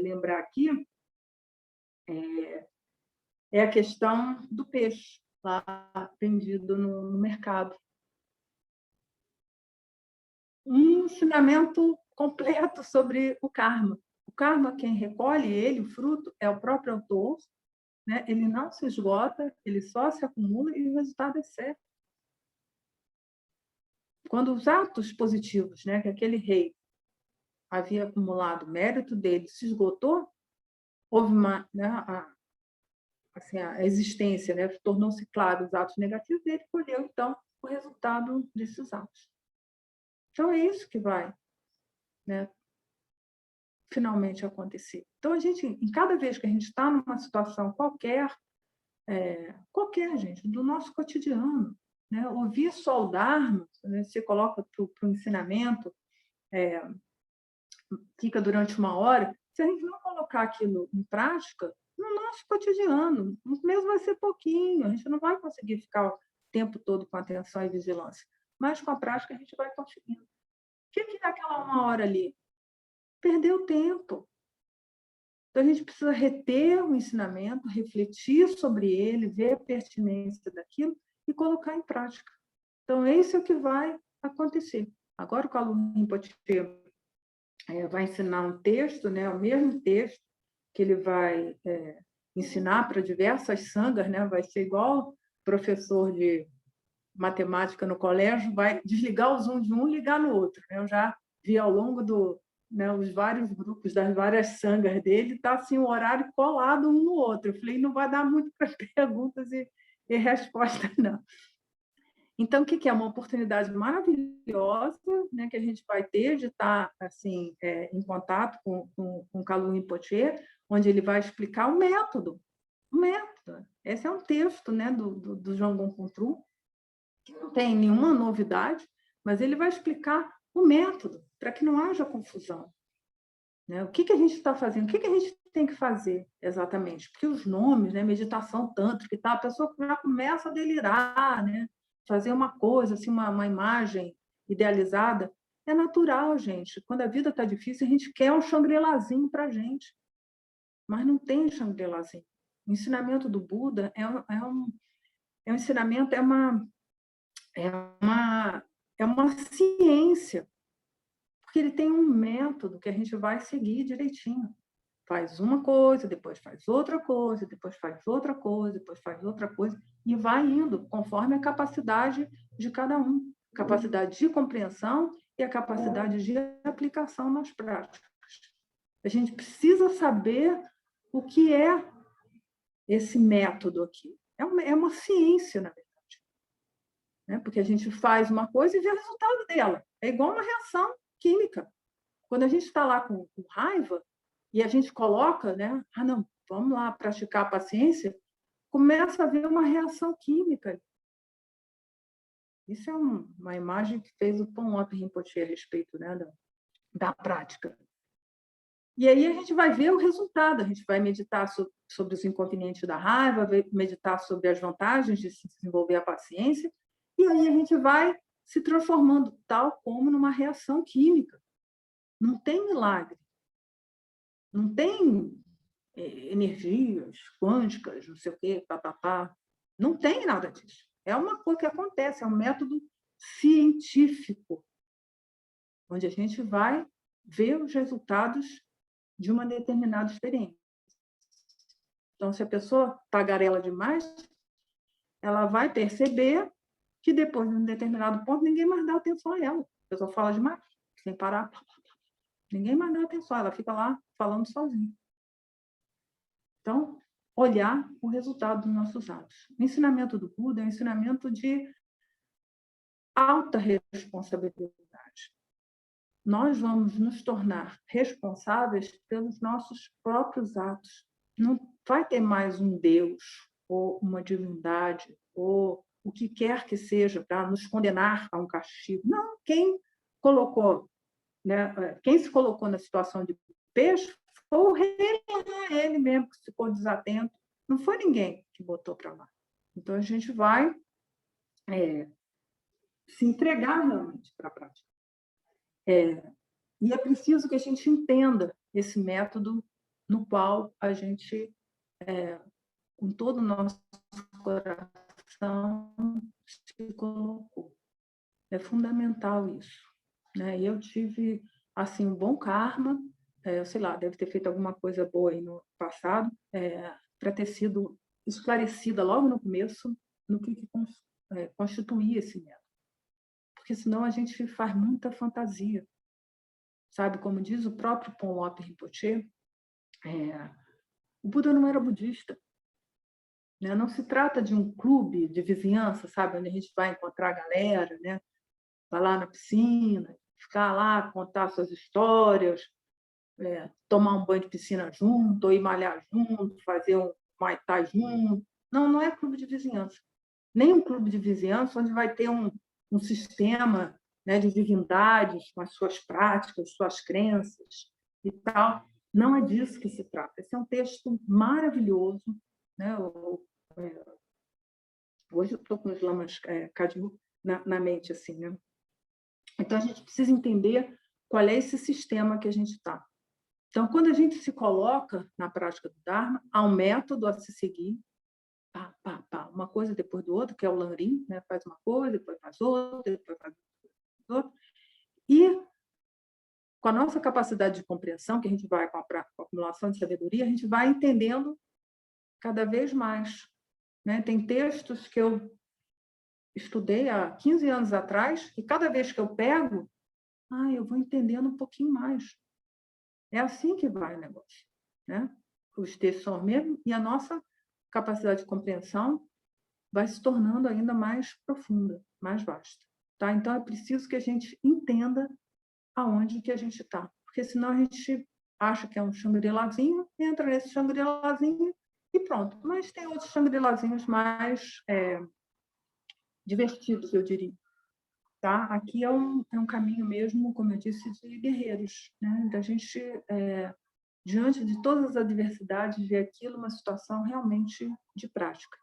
Speaker 1: lembrar aqui é a questão do peixe lá vendido no mercado. Um ensinamento completo sobre o karma. O karma, quem recolhe ele, o fruto, é o próprio autor, né? Ele não se esgota, ele só se acumula e o resultado é certo. Quando os atos positivos, né, que aquele rei havia acumulado, o mérito dele se esgotou, houve a existência, né, tornou-se claro os atos negativos, e ele colheu, então, o resultado desses atos. Então, é isso que vai, né, finalmente acontecer. Então, em cada vez que a gente está numa situação qualquer, gente, do nosso cotidiano, né, ouvir só o Dharma, né, se coloca para o ensinamento, fica durante 1 hora, se a gente não colocar aquilo em prática, no nosso cotidiano, mesmo vai ser pouquinho, a gente não vai conseguir ficar o tempo todo com atenção e vigilância, mas com a prática a gente vai conseguindo. O que é aquela 1 hora ali? Perdeu tempo. Então, a gente precisa reter o ensinamento, refletir sobre ele, ver a pertinência daquilo e colocar em prática. Então, esse é o que vai acontecer. Agora, o Kalu Rinpoche vai ensinar um texto, né, o mesmo texto que ele vai ensinar para diversas sangas, né, vai ser igual professor de matemática no colégio, vai desligar o Zoom de um e ligar no outro. Né? Eu já vi ao longo os vários grupos das várias sangas dele, está assim, o horário colado um no outro. Eu falei, não vai dar muito para perguntas e respostas, não. Então, o que é? Uma oportunidade maravilhosa, né, que a gente vai ter de estar assim, em contato com o Kalu Rinpoche, onde ele vai explicar o método. O método. Esse é um texto, né, do Jamgon Khuntru, que não tem nenhuma novidade, mas ele vai explicar o método, para que não haja confusão. Né? O que a gente está fazendo? O que a gente tem que fazer exatamente? Porque os nomes, né, meditação tântrica e tal, a pessoa já começa a delirar, né? Fazer uma coisa, assim, uma imagem idealizada. É natural, gente. Quando a vida está difícil, a gente quer um Shangri-Lazinho para a gente. Mas não tem Shangri-Lazinho. O ensinamento do Buda é um ensinamento, é uma ciência, porque ele tem um método que a gente vai seguir direitinho. Faz uma coisa, depois faz outra coisa, depois faz outra coisa, depois faz outra coisa, e vai indo conforme a capacidade de cada um. Capacidade de compreensão e a capacidade de aplicação nas práticas. A gente precisa saber o que é esse método aqui. É uma ciência, na verdade. Né? Porque a gente faz uma coisa e vê o resultado dela. É igual uma reação química. Quando a gente está lá com raiva e a gente coloca, né? Não, vamos lá praticar a paciência, começa a haver uma reação química. Isso é uma imagem que fez o Pomop Rinpoche a respeito, né, da prática. E aí a gente vai ver o resultado, a gente vai meditar sobre os inconvenientes da raiva, vai meditar sobre as vantagens de se desenvolver a paciência, e aí a gente vai se transformando tal como numa reação química. Não tem milagre. Não tem energias quânticas, não sei o quê, Não tem nada disso. É uma coisa que acontece, é um método científico, onde a gente vai ver os resultados de uma determinada experiência. Então, se a pessoa tagarela demais, ela vai perceber que depois de um determinado ponto, ninguém mais dá atenção a ela. A pessoa fala demais, sem parar. Ninguém mais dá atenção, ela fica lá falando sozinha. Então, olhar o resultado dos nossos atos. O ensinamento do Buda é um ensinamento de alta responsabilidade. Nós vamos nos tornar responsáveis pelos nossos próprios atos. Não vai ter mais um Deus ou uma divindade ou o que quer que seja para nos condenar a um castigo. Não, quem colocou, né, quem se colocou na situação de peixe foi o rei, ele mesmo que ficou desatento. Não foi ninguém que botou para lá. Então, a gente vai se entregar realmente para a prática. E é preciso que a gente entenda esse método no qual a gente, com todo o nosso coração, se colocou. É fundamental isso. Né? Eu tive assim, um bom karma, sei lá, deve ter feito alguma coisa boa aí no passado, para ter sido esclarecida logo no começo no que constituía esse método. Porque senão a gente faz muita fantasia. Sabe, como diz o próprio Pomop Rinpoche, o Buda não era budista. Né? Não se trata de um clube de vizinhança, sabe, onde a gente vai encontrar a galera, né? Vai lá na piscina, ficar lá, contar suas histórias, tomar um banho de piscina junto, ou ir malhar junto, fazer um Muay Thai junto. Não, não é clube de vizinhança. Nem um clube de vizinhança onde vai ter um sistema, né, de divindades, com as suas práticas, suas crenças e tal. Não é disso que se trata. Esse é um texto maravilhoso. Né? Hoje eu estou com os lamas Kadhu na mente, assim, né? Então, a gente precisa entender qual é esse sistema que a gente está. Então, quando a gente se coloca na prática do Dharma, há um método a se seguir, pá, pá, pá, uma coisa depois do outro, que é o Lanrim, né? Faz uma coisa, depois faz outra, depois faz outra. E com a nossa capacidade de compreensão, que a gente vai com a acumulação de sabedoria, a gente vai entendendo cada vez mais, né? Tem textos que eu estudei há 15 anos atrás, e cada vez que eu pego, eu vou entendendo um pouquinho mais. É assim que vai o negócio, né? Os textos são os mesmos e a nossa capacidade de compreensão vai se tornando ainda mais profunda, mais vasta, tá? Então, é preciso que a gente entenda aonde que a gente está, porque senão a gente acha que é um Shangri-Lazinho, entra nesse Shangri-Lazinho e pronto. Mas tem outros Shangri-Lazinhos mais divertidos, eu diria. Tá? Aqui é um caminho mesmo, como eu disse, de guerreiros, né? Da gente, diante de todas as adversidades, ver aquilo uma situação realmente de prática.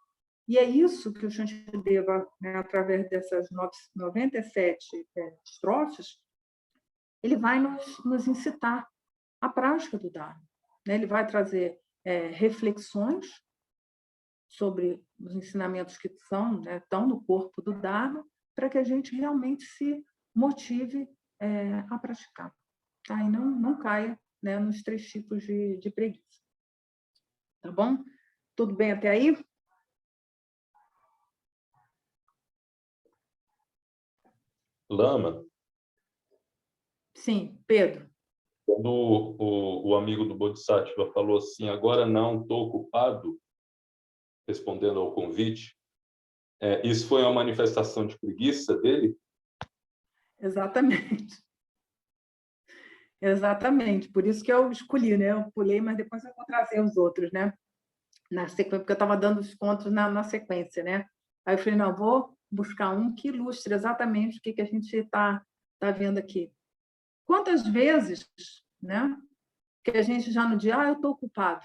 Speaker 1: E é isso que o Shantideva, né, através dessas 97 estrofes, ele vai nos incitar à prática do Dharma, né? Ele vai trazer reflexões sobre os ensinamentos que estão no corpo do Dharma, para que a gente realmente se motive a praticar, tá? E não caia, né, nos 3 tipos de preguiça. Tá bom? Tudo bem até aí?
Speaker 3: Lama,
Speaker 1: Sim, Pedro.
Speaker 3: quando o amigo do Bodhisattva falou assim, agora não, estou ocupado, respondendo ao convite, isso foi uma manifestação de preguiça dele?
Speaker 1: Exatamente. Exatamente. Por isso que eu escolhi, né? Eu pulei, mas depois eu vou trazer os outros, né? Na sequência, porque eu estava dando os contos na sequência, né? Aí eu falei, não, vou buscar um que ilustre exatamente o que a gente está vendo aqui. Quantas vezes, né, que a gente já no dia, eu estou ocupado.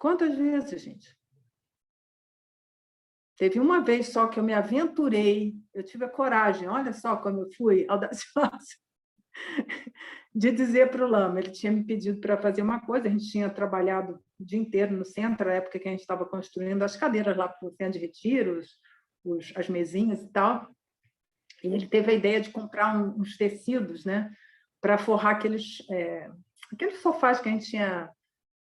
Speaker 1: Quantas vezes, gente? Teve uma vez só que eu me aventurei, eu tive a coragem, olha só como eu fui audaciosa, de dizer para o Lama, ele tinha me pedido para fazer uma coisa, a gente tinha trabalhado o dia inteiro no centro, na época que a gente estava construindo as cadeiras lá para o centro de retiros, as mesinhas e tal, e ele teve a ideia de comprar uns tecidos, né, para forrar aqueles sofás que a gente tinha,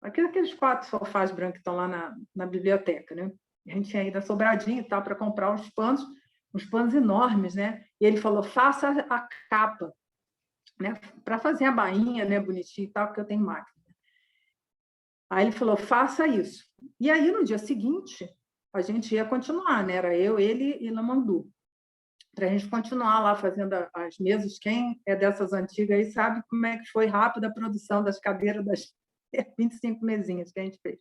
Speaker 1: aqueles 4 sofás brancos que estão lá na biblioteca, né? A gente tinha ido a Sobradinho e tal para comprar uns panos enormes, né? E ele falou, faça a capa, né? Para fazer a bainha, né? Bonitinha e tal, porque eu tenho máquina. Aí ele falou, faça isso. E aí, no dia seguinte, a gente ia continuar, né? Era eu, ele e Lamandu. Para a gente continuar lá fazendo as mesas. Quem é dessas antigas aí sabe como é que foi rápida a produção das cadeiras das 25 mesinhas que a gente fez.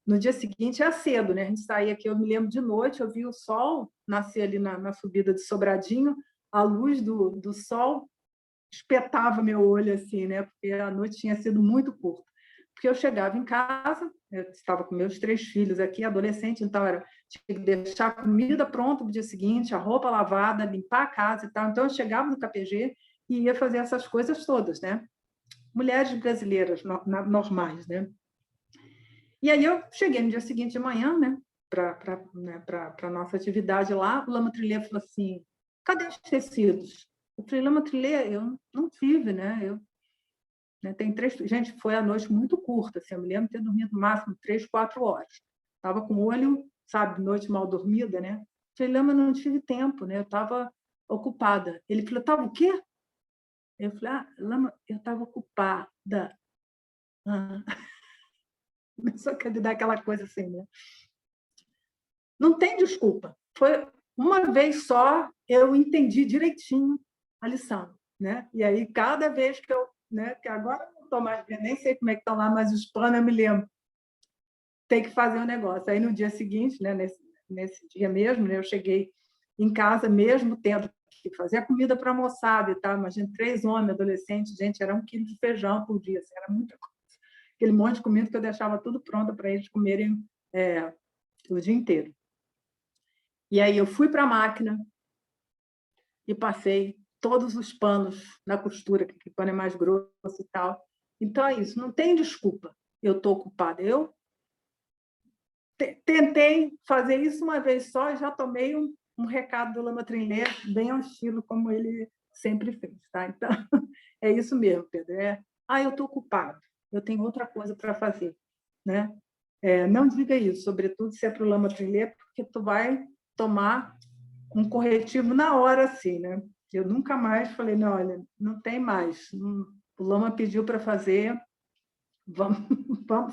Speaker 1: No dia seguinte é cedo, né? A gente saía aqui, eu me lembro de noite, eu vi o sol nascer ali na subida de Sobradinho, a luz do sol espetava meu olho assim, né? Porque a noite tinha sido muito curta. Porque eu chegava em casa, eu estava com meus 3 filhos aqui, adolescente, então tinha que deixar a comida pronta para o dia seguinte, a roupa lavada, limpar a casa e tal. Então eu chegava no KPG e ia fazer essas coisas todas, né? Mulheres brasileiras normais, né? E aí eu cheguei no dia seguinte de manhã, né? Para a nossa atividade lá, o Lama Trilê falou assim, cadê os tecidos? Eu falei, Lama Trilê, eu não tive, né? Tem 3... Gente, foi a noite muito curta, assim, eu me lembro de ter dormido no máximo 3, 4 horas. Estava com o olho, sabe, noite mal dormida, né? Eu falei, Lama, eu não tive tempo, né? Eu estava ocupada. Ele falou, estava o quê? Eu falei, Lama, eu estava ocupada. Começou a dar aquela coisa assim, né? Não tem desculpa. Foi uma vez só, eu entendi direitinho a lição, né? E aí, cada vez que eu... né? Que agora não estou mais vendo, nem sei como é que estão lá, mas os planos eu me lembro. Tem que fazer um negócio. Aí, no dia seguinte, né? Nesse dia mesmo, né? Eu cheguei em casa mesmo, tendo que fazer a comida para a moçada e tal. Imagina, 3 homens, adolescentes, gente, era 1 quilo de feijão por dia, assim, era muita coisa. Aquele monte de comida que eu deixava tudo pronto para eles comerem o dia inteiro. E aí eu fui para a máquina e passei todos os panos na costura, que o pano é mais grosso e tal. Então, é isso, não tem desculpa. Eu estou ocupada. Eu tentei fazer isso uma vez só e já tomei um recado do Lama Trinley, bem ao estilo como ele sempre fez. Tá? Então, é isso mesmo, Pedro. Eu estou ocupado, eu tenho outra coisa para fazer. Né? Não diga isso, sobretudo se é para o Lama Trinley, porque tu vai tomar um corretivo na hora, assim, né? Eu nunca mais falei, não, olha, não tem mais. O Lama pediu para fazer, vamos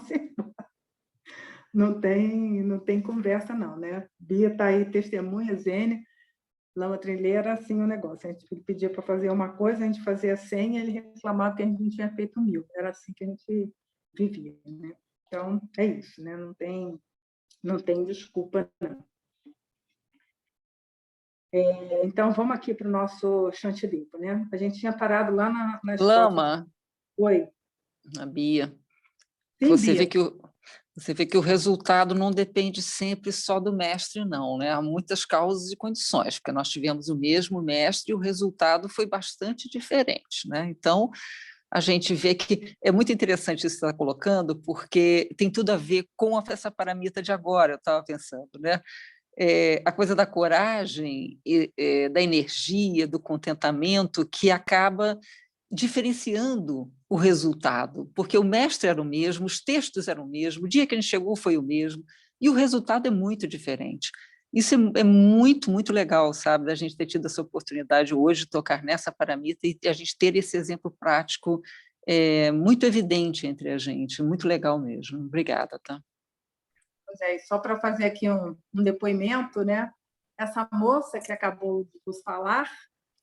Speaker 1: sim. Não tem conversa, não, né? Bia está aí, testemunha, Zênia, Lama Trinley era assim o negócio. Ele pedia para fazer uma coisa, a gente fazia 100, e ele reclamava que a gente não tinha feito 1000. Era assim que a gente vivia, né? Então, é isso, né? Não tem desculpa, não. Então, vamos aqui para o nosso chantilly, né? A gente tinha parado lá na estrofe.
Speaker 4: Lama.
Speaker 1: Oi.
Speaker 4: A Bia.
Speaker 1: Sim,
Speaker 4: Você
Speaker 1: Bia.
Speaker 4: vê que o resultado não depende sempre só do mestre, não, né? Há muitas causas e condições, porque nós tivemos o mesmo mestre e o resultado foi bastante diferente, né? Então, a gente vê que é muito interessante isso que você está colocando, porque tem tudo a ver com essa paramita de agora, eu estava pensando, né? A coisa da coragem, da energia, do contentamento, que acaba diferenciando o resultado, porque o mestre era o mesmo, os textos eram o mesmo, o dia que a gente chegou foi o mesmo, e o resultado é muito diferente. Isso é muito, muito legal, sabe, da gente ter tido essa oportunidade hoje de tocar nessa paramita e a gente ter esse exemplo prático muito evidente entre a gente, muito legal mesmo. Obrigada, tá?
Speaker 1: Pois é, só para fazer aqui um depoimento, né? Essa moça que acabou de nos falar,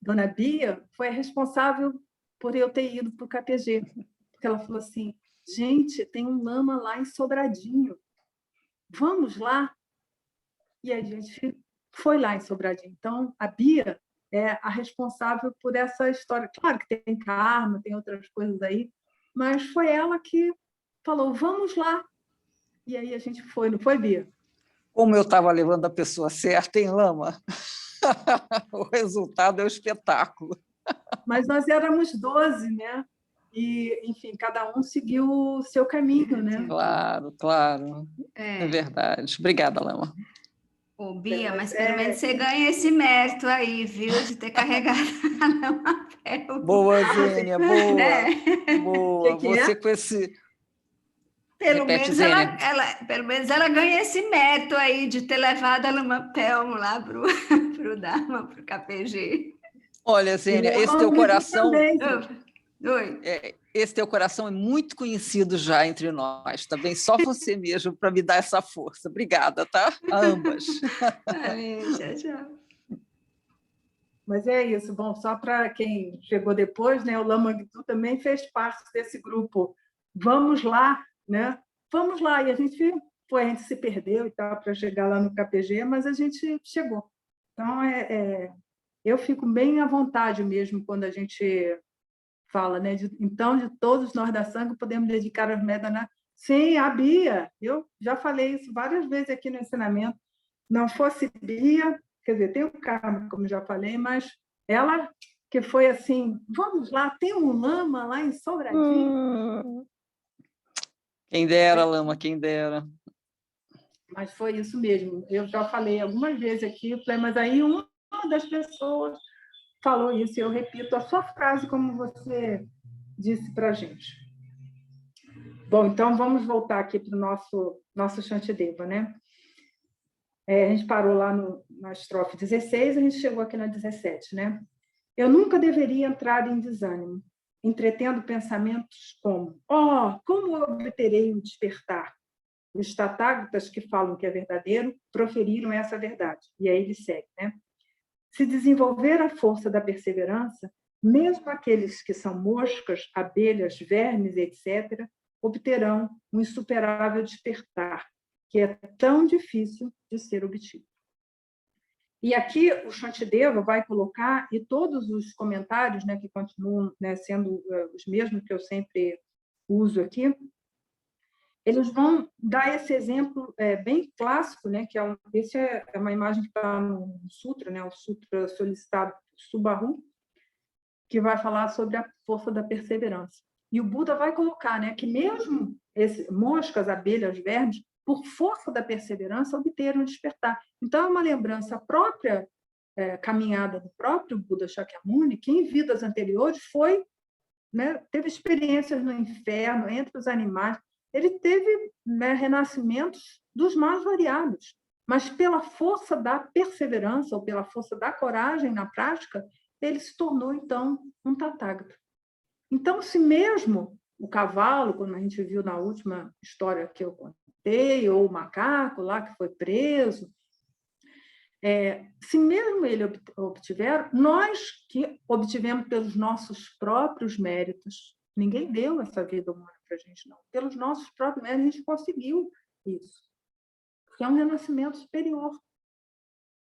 Speaker 1: Dona Bia, foi a responsável por eu ter ido para o KPG, porque ela falou assim, gente, tem um lama lá em Sobradinho, vamos lá? E a gente foi lá em Sobradinho. Então, a Bia é a responsável por essa história. Claro que tem karma, tem outras coisas aí, mas foi ela que falou, vamos lá. E aí a gente foi, não foi, Bia?
Speaker 4: Como eu estava levando a pessoa certa, hein, Lama? O resultado é o espetáculo.
Speaker 1: Mas nós éramos 12, né? E, enfim, cada um seguiu o seu caminho, né?
Speaker 4: Claro, claro. É verdade. Obrigada, Lama.
Speaker 5: Ô, Bia, mas pelo menos você ganha esse mérito aí, viu? De ter carregado a Lama Pel.
Speaker 4: Boa, Zênia, boa.
Speaker 5: Né?
Speaker 4: Boa.
Speaker 1: Que é?
Speaker 4: Você com esse...
Speaker 5: Pelo
Speaker 4: Repete,
Speaker 5: menos,
Speaker 4: Zênia.
Speaker 5: pelo menos ela ganha esse mérito aí de ter levado a Lama Pelmo lá pro Dharma, pro KPG.
Speaker 4: Olha, Zênia, esse teu coração... Esse teu coração é muito conhecido já entre nós, tá bem? Só você mesmo para me dar essa força. Obrigada, tá? A ambas.
Speaker 5: Tchau, tchau.
Speaker 1: Mas é isso. Bom, só para quem chegou depois, né? O Lama Gitu também fez parte desse grupo. Vamos lá, né? Vamos lá. E a gente se perdeu e tal para chegar lá no KPG, mas a gente chegou. Então, eu fico bem à vontade mesmo quando a gente fala, né? Então, de todos nós da Sangha, podemos dedicar as medalhas. Sim, a Bia. Eu já falei isso várias vezes aqui no ensinamento. Não fosse Bia, quer dizer, tem o karma, como já falei, mas ela que foi assim, vamos lá, tem um lama lá em Sobradinho.
Speaker 4: Quem dera, Lama, quem dera.
Speaker 1: Mas foi isso mesmo. Eu já falei algumas vezes aqui, mas aí uma das pessoas falou isso, e eu repito a sua frase como você disse para a gente. Bom, então vamos voltar aqui para o nosso Shantideva, né? A gente parou lá na estrofe 16, a gente chegou aqui na 17, né? Eu nunca deveria entrar em desânimo, entretendo pensamentos como como eu obterei o despertar? Os tathagatas que falam que é verdadeiro proferiram essa verdade. E aí ele segue, né? Se desenvolver a força da perseverança, mesmo aqueles que são moscas, abelhas, vermes, etc., obterão um insuperável despertar, que é tão difícil de ser obtido. E aqui o Shantideva vai colocar, e todos os comentários, né, que continuam, né, sendo os mesmos que eu sempre uso aqui, eles vão dar esse exemplo bem clássico, né, que esse é uma imagem que está no Sutra, né, o Sutra solicitado por Subahu, que vai falar sobre a força da perseverança. E o Buda vai colocar, né, que mesmo moscas, abelhas, vermes, por força da perseverança, obteram despertar. Então, é uma lembrança própria, caminhada do próprio Buda Shakyamuni, que em vidas anteriores foi, né, teve experiências no inferno, entre os animais. Ele teve, né, renascimentos dos mais variados, mas pela força da perseverança, ou pela força da coragem na prática, ele se tornou, então, um Tathagata. Então, se mesmo o cavalo, como a gente viu na última história que eu contei, ou o macaco lá que foi preso, se mesmo ele obtiver, nós que obtivemos pelos nossos próprios méritos, ninguém deu essa vida humana para a gente, não. Pelos nossos próprios méritos, a gente conseguiu isso. Porque é um renascimento superior,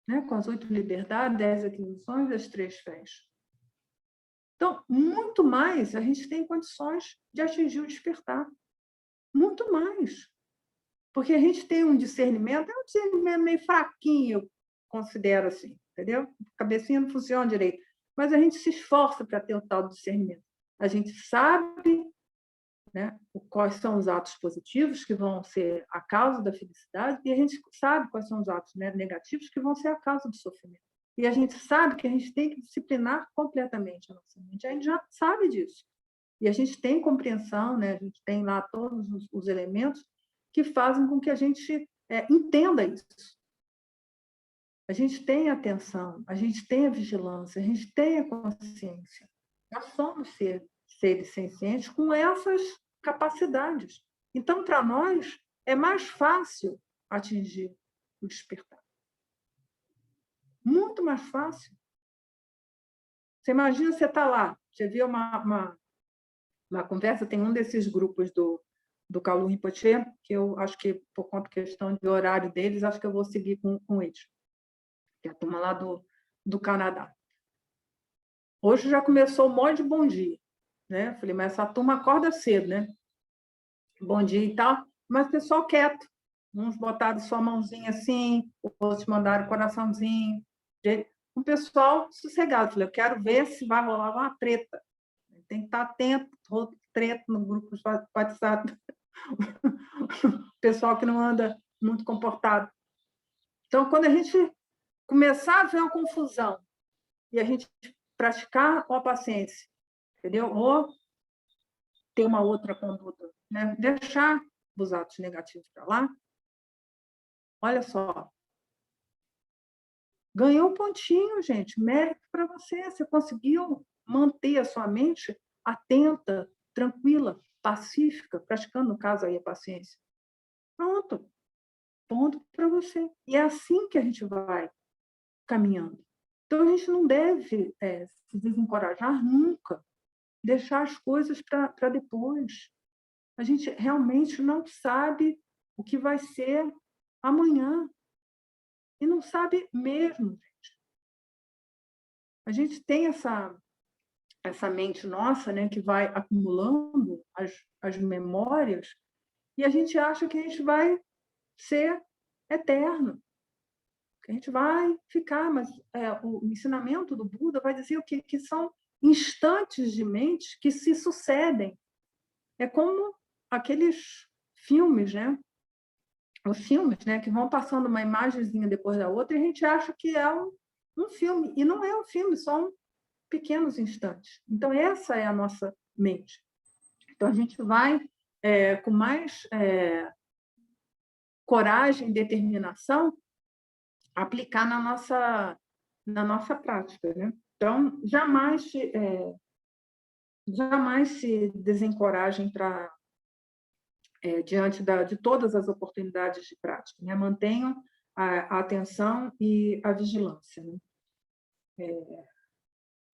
Speaker 1: né? Com as 8 liberdades, 10 aquisições e as 3 fés. Então, muito mais a gente tem condições de atingir o despertar. Muito mais. Porque a gente tem um discernimento, é um discernimento meio fraquinho, eu considero assim, entendeu? A cabecinha não funciona direito. Mas a gente se esforça para ter o tal discernimento. A gente sabe, né, quais são os atos positivos que vão ser a causa da felicidade, e a gente sabe quais são os atos, né, negativos que vão ser a causa do sofrimento. E a gente sabe que a gente tem que disciplinar completamente a nossa mente. A gente já sabe disso. E a gente tem compreensão, né? A gente tem lá todos os elementos que fazem com que a gente entenda isso. A gente tem atenção, a gente tem a vigilância, a gente tem a consciência. Nós somos seres sencientes com essas capacidades. Então, para nós, é mais fácil atingir o despertar. Muito mais fácil. Você imagina, você está lá, você viu uma conversa, tem um desses grupos do Kalu Rinpoche, que eu acho que, por conta da questão de horário deles, acho que eu vou seguir com eles, que é a turma lá do Canadá. Hoje já começou o monte de bom dia, né? Falei, mas essa turma acorda cedo, né? Bom dia e tal, mas o pessoal quieto. Uns botaram sua mãozinha assim, outros mandaram coraçãozinho. Um pessoal sossegado. Falei, eu quero ver se vai rolar uma treta. Tem que estar atento, treta no grupo de WhatsApp. Pessoal que não anda muito comportado. Então, quando a gente começar a ver uma confusão e a gente praticar a paciência, entendeu? Ou ter uma outra conduta, né? Deixar os atos negativos para lá. Olha só. Ganhou um pontinho, gente. Mérito para você. Você conseguiu manter a sua mente atenta, tranquila, pacífica, praticando, no caso, aí a paciência. Pronto. Ponto para você. E é assim que a gente vai caminhando. Então, a gente não deve se desencorajar nunca, deixar as coisas para depois. A gente realmente não sabe o que vai ser amanhã. E não sabe mesmo, gente. A gente tem essa mente nossa, né, que vai acumulando as memórias, e a gente acha que a gente vai ser eterno, que a gente vai ficar, mas o ensinamento do Buda vai dizer o quê? Que são instantes de mente que se sucedem. É como aqueles filmes, né? Os filmes, né, que vão passando uma imagenzinha depois da outra, e a gente acha que é um filme, e não é um filme, são pequenos instantes. Então, essa é a nossa mente. Então, a gente vai, com mais coragem e determinação, aplicar na nossa prática, né? Então, jamais se desencorajem para diante de todas as oportunidades de prática, né? Mantenham a atenção e a vigilância, né?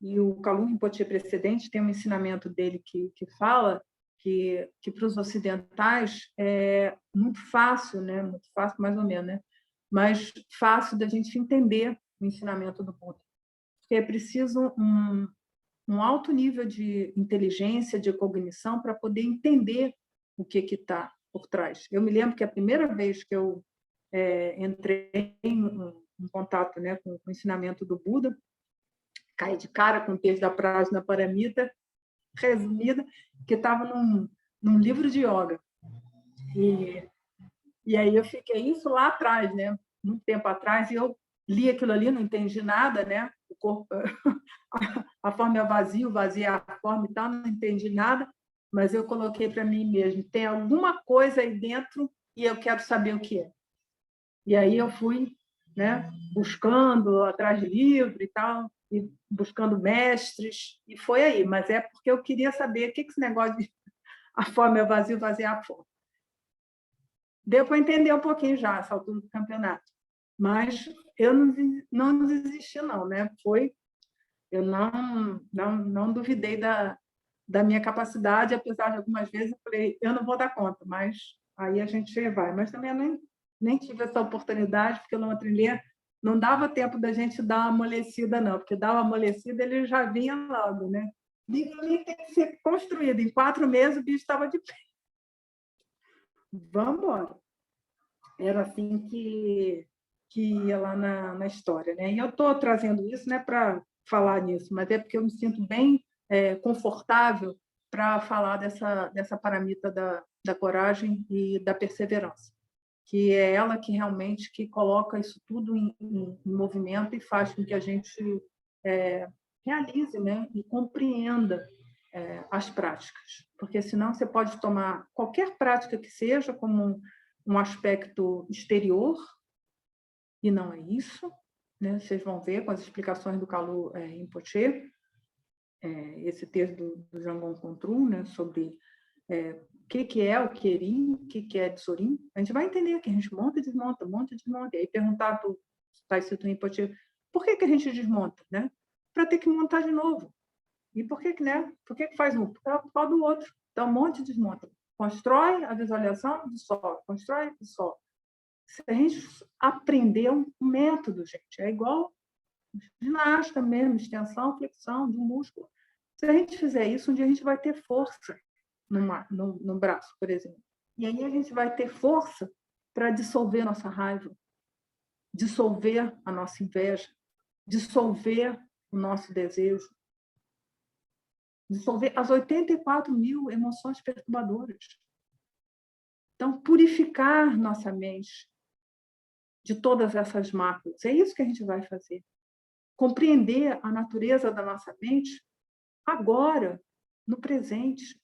Speaker 1: E o Kalu Rinpoche precedente tem um ensinamento dele que fala que para os ocidentais é muito fácil, né? Muito fácil, mais ou menos, né? Mas fácil da gente entender o ensinamento do Buda. Porque é preciso um alto nível de inteligência, de cognição, para poder entender o que está por trás. Eu me lembro que a primeira vez que eu entrei em contato, né, com o ensinamento do Buda caí de cara com o texto da Prajna Paramita, resumida, que estava num livro de yoga. E aí eu fiquei isso lá atrás, né? Muito tempo atrás, e eu li aquilo ali, não entendi nada, né? O corpo, a forma é vazio, vazia a forma e tal, não entendi nada, mas eu coloquei para mim mesmo, tem alguma coisa aí dentro e eu quero saber o que é. E aí eu fui, né, buscando atrás de livro e tal, e buscando mestres, e foi aí, mas é porque eu queria saber o que esse negócio de a forma é vazio, vazia a forma. Deu para entender um pouquinho já, essa altura do campeonato. Mas eu não desisti, não, né? Eu não duvidei da minha capacidade, apesar de algumas vezes eu falei, eu não vou dar conta, mas aí a gente vai. Mas também eu nem tive essa oportunidade, porque no trilha não dava tempo da gente dar uma amolecida, não, porque dar uma amolecida ele já vinha logo, né? Livro tem que ser construído. Em 4 meses o bicho estava de pé. Vamos embora. Era assim que ia lá na história, né? E eu estou trazendo isso, não é para falar nisso, mas é porque eu me sinto bem confortável para falar dessa paramita da coragem e da perseverança, que é ela que realmente que coloca isso tudo em movimento e faz com que a gente realize, né? E compreenda as práticas, porque senão você pode tomar qualquer prática que seja como um aspecto exterior, e não é isso, né? Vocês vão ver com as explicações do Kalu Rinpoche, esse texto do Jamgon Kongtrul, né? Sobre o que é o Querim, o que é Tsorim. A gente vai entender que a gente monta e desmonta, monta e desmonta. E aí perguntar para o Taisito Rinpoche por que a gente desmonta, né? Para ter que montar de novo. E por que, né? Por que faz um? Por causa do outro. Então, um monte de desmonta. Constrói a visualização, dissolve. Constrói, dissolve. Se a gente aprender um método, gente, é igual ginástica mesmo, extensão, flexão de um músculo. Se a gente fizer isso, um dia a gente vai ter força no braço, por exemplo. E aí a gente vai ter força para dissolver a nossa raiva, dissolver a nossa inveja, dissolver o nosso desejo, dissolver as 84.000 emoções perturbadoras. Então, purificar nossa mente de todas essas máculas. É isso que a gente vai fazer. Compreender a natureza da nossa mente agora, no presente.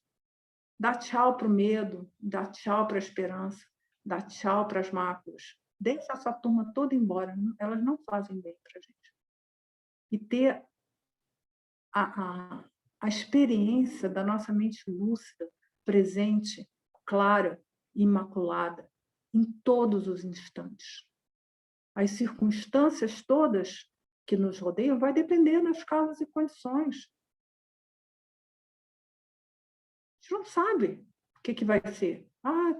Speaker 1: Dar tchau para o medo, dar tchau para a esperança, dar tchau para as máculas. Deixa essa turma toda embora. Elas não fazem bem para a gente. E ter a experiência da nossa mente lúcida, presente, clara, imaculada, em todos os instantes. As circunstâncias todas que nos rodeiam vai depender das causas e condições. A gente não sabe o que vai ser.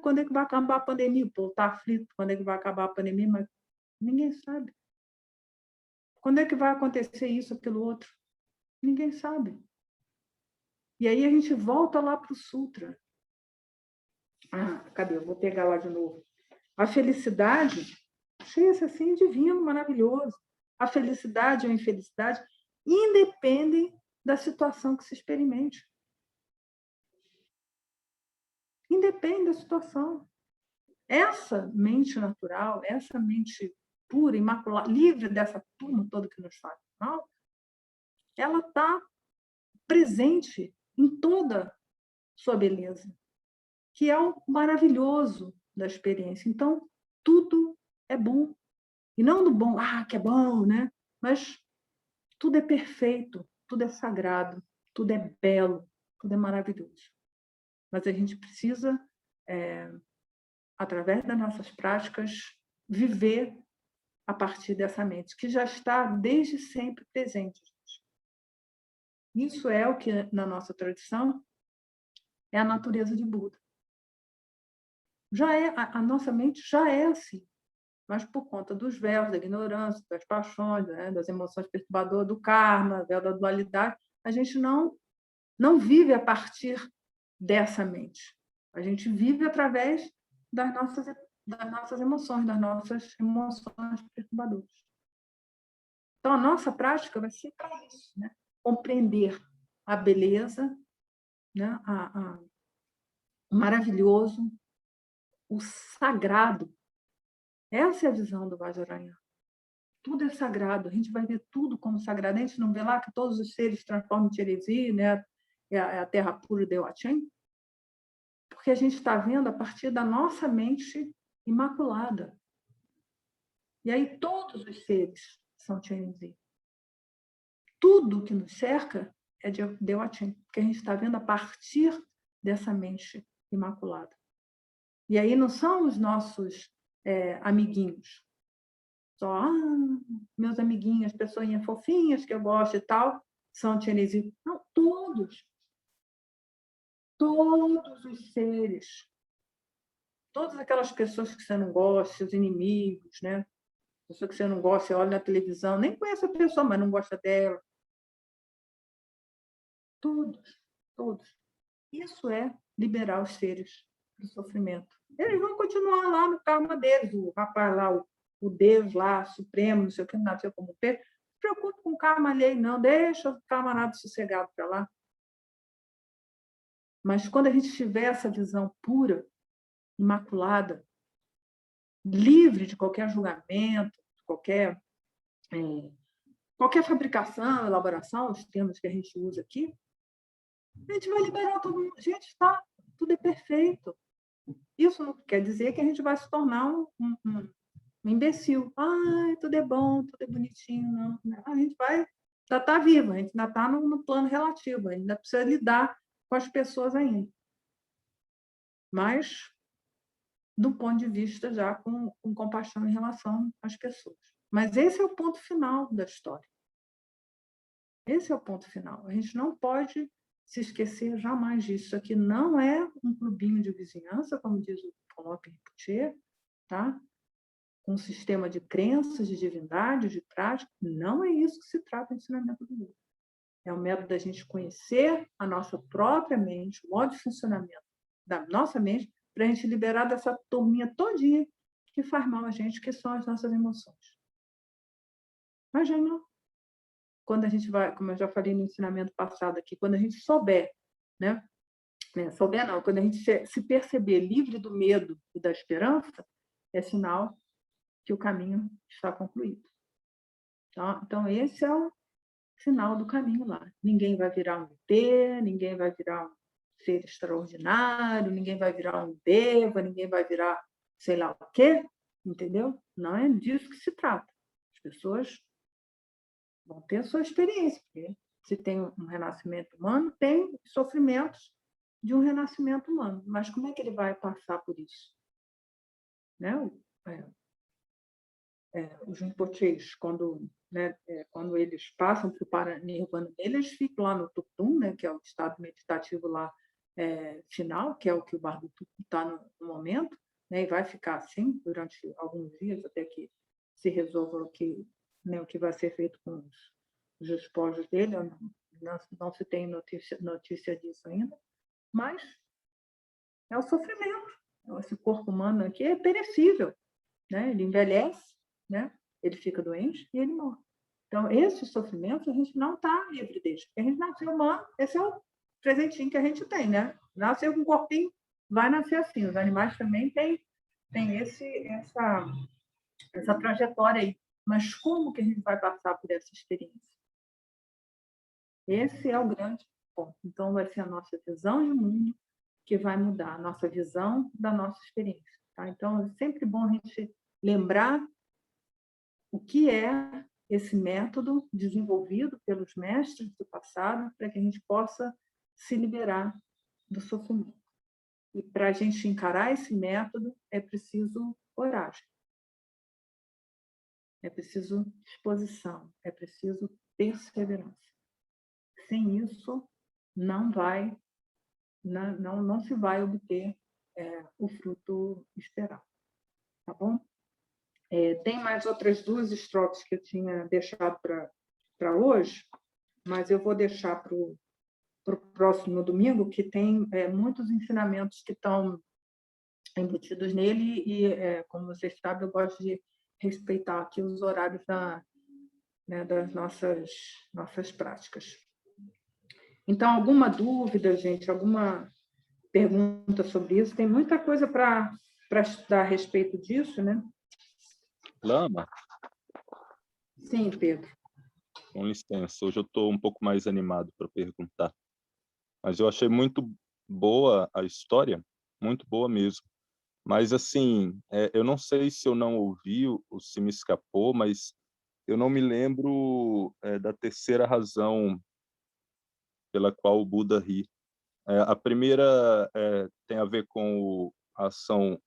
Speaker 1: Quando é que vai acabar a pandemia? O povo está aflito. Quando é que vai acabar a pandemia? Mas ninguém sabe. Quando é que vai acontecer isso, aquilo outro? Ninguém sabe. E aí a gente volta lá para o Sutra. Cadê? Eu vou pegar lá de novo. A felicidade, achei isso assim divino, maravilhoso. A felicidade ou a infelicidade independem da situação que se experimente. Independe da situação. Essa mente natural, essa mente pura, imaculada, livre dessa turma toda que nos faz mal, ela está presente em toda sua beleza, que é o maravilhoso da experiência. Então, tudo é bom. E não do bom, que é bom, né? Mas tudo é perfeito, tudo é sagrado, tudo é belo, tudo é maravilhoso. Mas a gente precisa, através das nossas práticas, viver a partir dessa mente, que já está desde sempre presente. Isso é o que, na nossa tradição, é a natureza de Buda. A nossa mente já é assim, mas por conta dos véus, da ignorância, das paixões, né, das emoções perturbadoras, do karma, véu da dualidade, a gente não vive a partir dessa mente. A gente vive através das nossas emoções, das nossas emoções perturbadoras. Então, a nossa prática vai ser para isso, né? Compreender a beleza, né? O maravilhoso, o sagrado. Essa é a visão do Vajrayana. Tudo é sagrado, a gente vai ver tudo como sagrado. A gente não vê lá que todos os seres se transformam em Cheresi, né? É a terra pura de Ochen? Porque a gente está vendo a partir da nossa mente imaculada. E aí todos os seres são Cheresi. Tudo que nos cerca é de Ochen, porque a gente está vendo a partir dessa mente imaculada. E aí não são os nossos amiguinhos. Só, meus amiguinhos, pessoinhas fofinhas que eu gosto e tal, são Cheresi. Não, todos. Todos os seres. Todas aquelas pessoas que você não gosta, seus inimigos, né? Pessoa que você não gosta, você olha na televisão, nem conhece a pessoa, mas não gosta dela. Todos, todos. Isso é liberar os seres do sofrimento. Eles vão continuar lá no karma deles, o rapaz lá, o Deus lá, supremo, não sei o que, nasceu como peixe. Não se preocupe com o karma alheio, não. Deixa o camarada sossegado para lá. Mas quando a gente tiver essa visão pura, imaculada, livre de qualquer julgamento, de qualquer fabricação, elaboração, os termos que a gente usa aqui, a gente vai liberar todo mundo. Gente, tá, tudo é perfeito. Isso não quer dizer que a gente vai se tornar um imbecil. Ai, tudo é bom, tudo é bonitinho. Não. A gente vai ainda tá viva, a gente ainda está no plano relativo, ainda precisa lidar com as pessoas ainda. Mas, do ponto de vista já com compaixão em relação às pessoas. Mas esse é o ponto final da história. Esse é o ponto final. A gente não pode se esquecer jamais disso. Isso aqui não é um clubinho de vizinhança, como diz o Pomop Rinpoche, tá? Um sistema de crenças, de divindade, de prática. Não é isso que se trata o ensinamento do Buda. É o método da gente conhecer a nossa própria mente, o modo de funcionamento da nossa mente, para a gente liberar dessa turminha todinha que faz mal a gente, que são as nossas emoções. Mas já não. Quando a gente vai, como eu já falei no ensinamento passado aqui, quando a gente souber, né? Souber não, quando a gente se perceber livre do medo e da esperança, é sinal que o caminho está concluído. Tá? Então, esse é o sinal do caminho lá. Ninguém vai virar um ET, ninguém vai virar um ser extraordinário, ninguém vai virar um deva, ninguém vai virar sei lá o quê, entendeu? Não é disso que se trata. As pessoas vão ter a sua experiência, porque se tem um renascimento humano, tem sofrimentos de um renascimento humano. Mas como é que ele vai passar por isso? Né? Os Rinpoches, quando eles passam para o Paranirvana, eles ficam lá no Tuptum, né, que é o estado meditativo lá final, que é o que o Bardo está no momento, né, e vai ficar assim durante alguns dias, até que se resolva o que vai ser feito com os despojos dele. Não se tem notícia disso ainda, mas é o sofrimento. Esse corpo humano aqui é perecível, né? Ele envelhece, né? Ele fica doente e ele morre. Então, esse sofrimento a gente não está livre deles. Porque a gente nasceu humano, esse é o presentinho que a gente tem, né? Nasceu com um corpinho, vai nascer assim. Os animais também têm essa trajetória aí. Mas como que a gente vai passar por essa experiência? Esse é o grande ponto. Então, vai ser a nossa visão de mundo que vai mudar a nossa visão da nossa experiência. Tá? Então, é sempre bom a gente lembrar o que é esse método desenvolvido pelos mestres do passado para que a gente possa se liberar do sofrimento. E para a gente encarar esse método, é preciso coragem, é preciso disposição, é preciso perseverança. Sem isso, não se vai obter o fruto esperado. Tá bom? Tem mais outras duas estrofes que eu tinha deixado para hoje, mas eu vou deixar para o próximo domingo, que tem muitos ensinamentos que estão embutidos nele e, como vocês sabem, eu gosto de respeitar aqui os horários né, das nossas práticas. Então, alguma dúvida, gente? Alguma pergunta sobre isso? Tem muita coisa para estudar a respeito disso, né?
Speaker 2: Lama,
Speaker 1: Sim, Pedro.
Speaker 2: com licença, hoje eu estou um pouco mais animado para perguntar. Mas eu achei muito boa a história, muito boa mesmo. Mas, assim, eu não sei se eu não ouvi ou se me escapou, mas eu não me lembro da terceira razão pela qual o Buda ri. A primeira tem a ver com a ação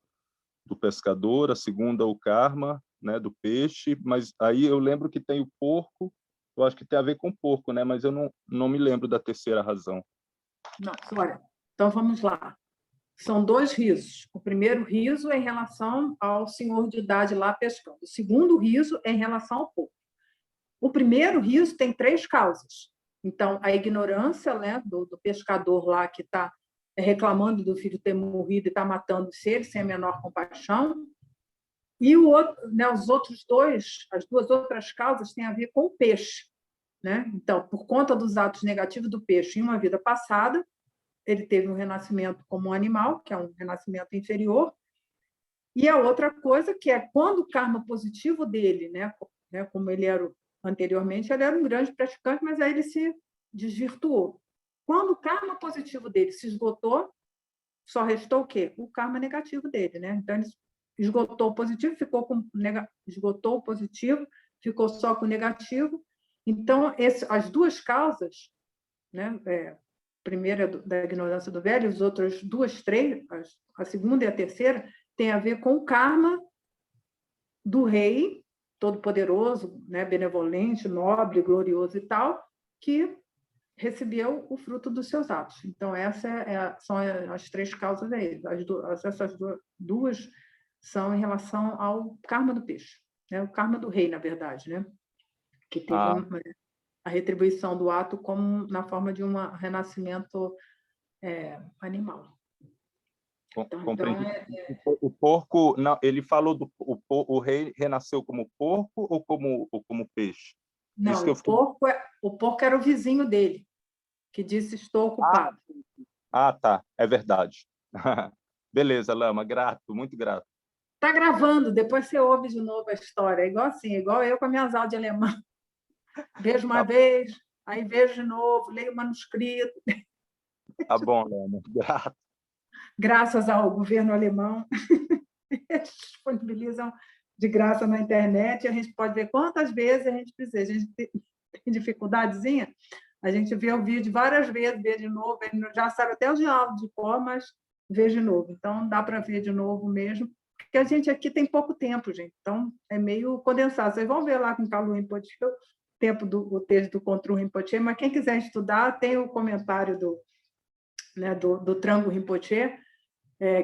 Speaker 2: do pescador, a segunda, o karma, né, do peixe, mas aí eu lembro que tem o porco, eu acho que tem a ver com porco, né, mas eu não me lembro da terceira razão.
Speaker 1: Nossa, olha, então vamos lá. São 2 risos. O primeiro riso é em relação ao senhor de idade lá pescando. O segundo riso é em relação ao porco. O primeiro riso tem 3 causas. Então, a ignorância, né, do pescador lá que está reclamando do filho ter morrido e está matando os seres sem a menor compaixão. E o outro, né, os outros 2, as 2 outras causas têm a ver com o peixe, né? Então, por conta dos atos negativos do peixe em uma vida passada, ele teve um renascimento como um animal, que é um renascimento inferior. E a outra coisa que é quando o karma positivo dele, né, como ele era anteriormente, ele era um grande praticante, mas aí ele se desvirtuou. Quando o karma positivo dele se esgotou, só restou o quê? O karma negativo dele, né? Então ele esgotou o positivo, esgotou o positivo, ficou só com o negativo. Então as 2 causas, né, primeira da ignorância do velho, as outras 2, 3, a segunda e a terceira, tem a ver com o karma do rei todo-poderoso, né, benevolente, nobre, glorioso e tal, que recebeu o fruto dos seus atos. Então, são as 3 causas aí. Essas 2 são em relação ao karma do peixe, né? O karma do rei, na verdade, né? Que teve a retribuição do ato como na forma de um renascimento animal.
Speaker 2: Compreendi. O porco, não, ele falou o rei renasceu como porco ou como peixe?
Speaker 1: Não,
Speaker 2: Isso que
Speaker 1: o porco era o vizinho dele, que disse: estou ocupado.
Speaker 2: Tá, é verdade. Beleza, Lama, grato, muito grato.
Speaker 1: Está gravando, depois você ouve de novo a história. É igual assim, igual eu com as minhas aulas de alemão. Vejo uma vez, aí vejo de novo, leio o manuscrito.
Speaker 2: Tá bom, Lama, grato.
Speaker 1: Graças ao governo alemão, eles disponibilizam de graça na internet, e a gente pode ver quantas vezes a gente precisa. A gente tem dificuldadezinha, a gente vê o vídeo várias vezes, vê de novo, já sabe até os diálogos de cor, mas vê de novo. Então, dá para ver de novo mesmo, porque a gente aqui tem pouco tempo, gente. Então, é meio condensado. Vocês vão ver lá com o Kalu Rinpoche o tempo do texto do Kontru Rinpoche, mas quem quiser estudar, tem o comentário do Trango Rinpoche,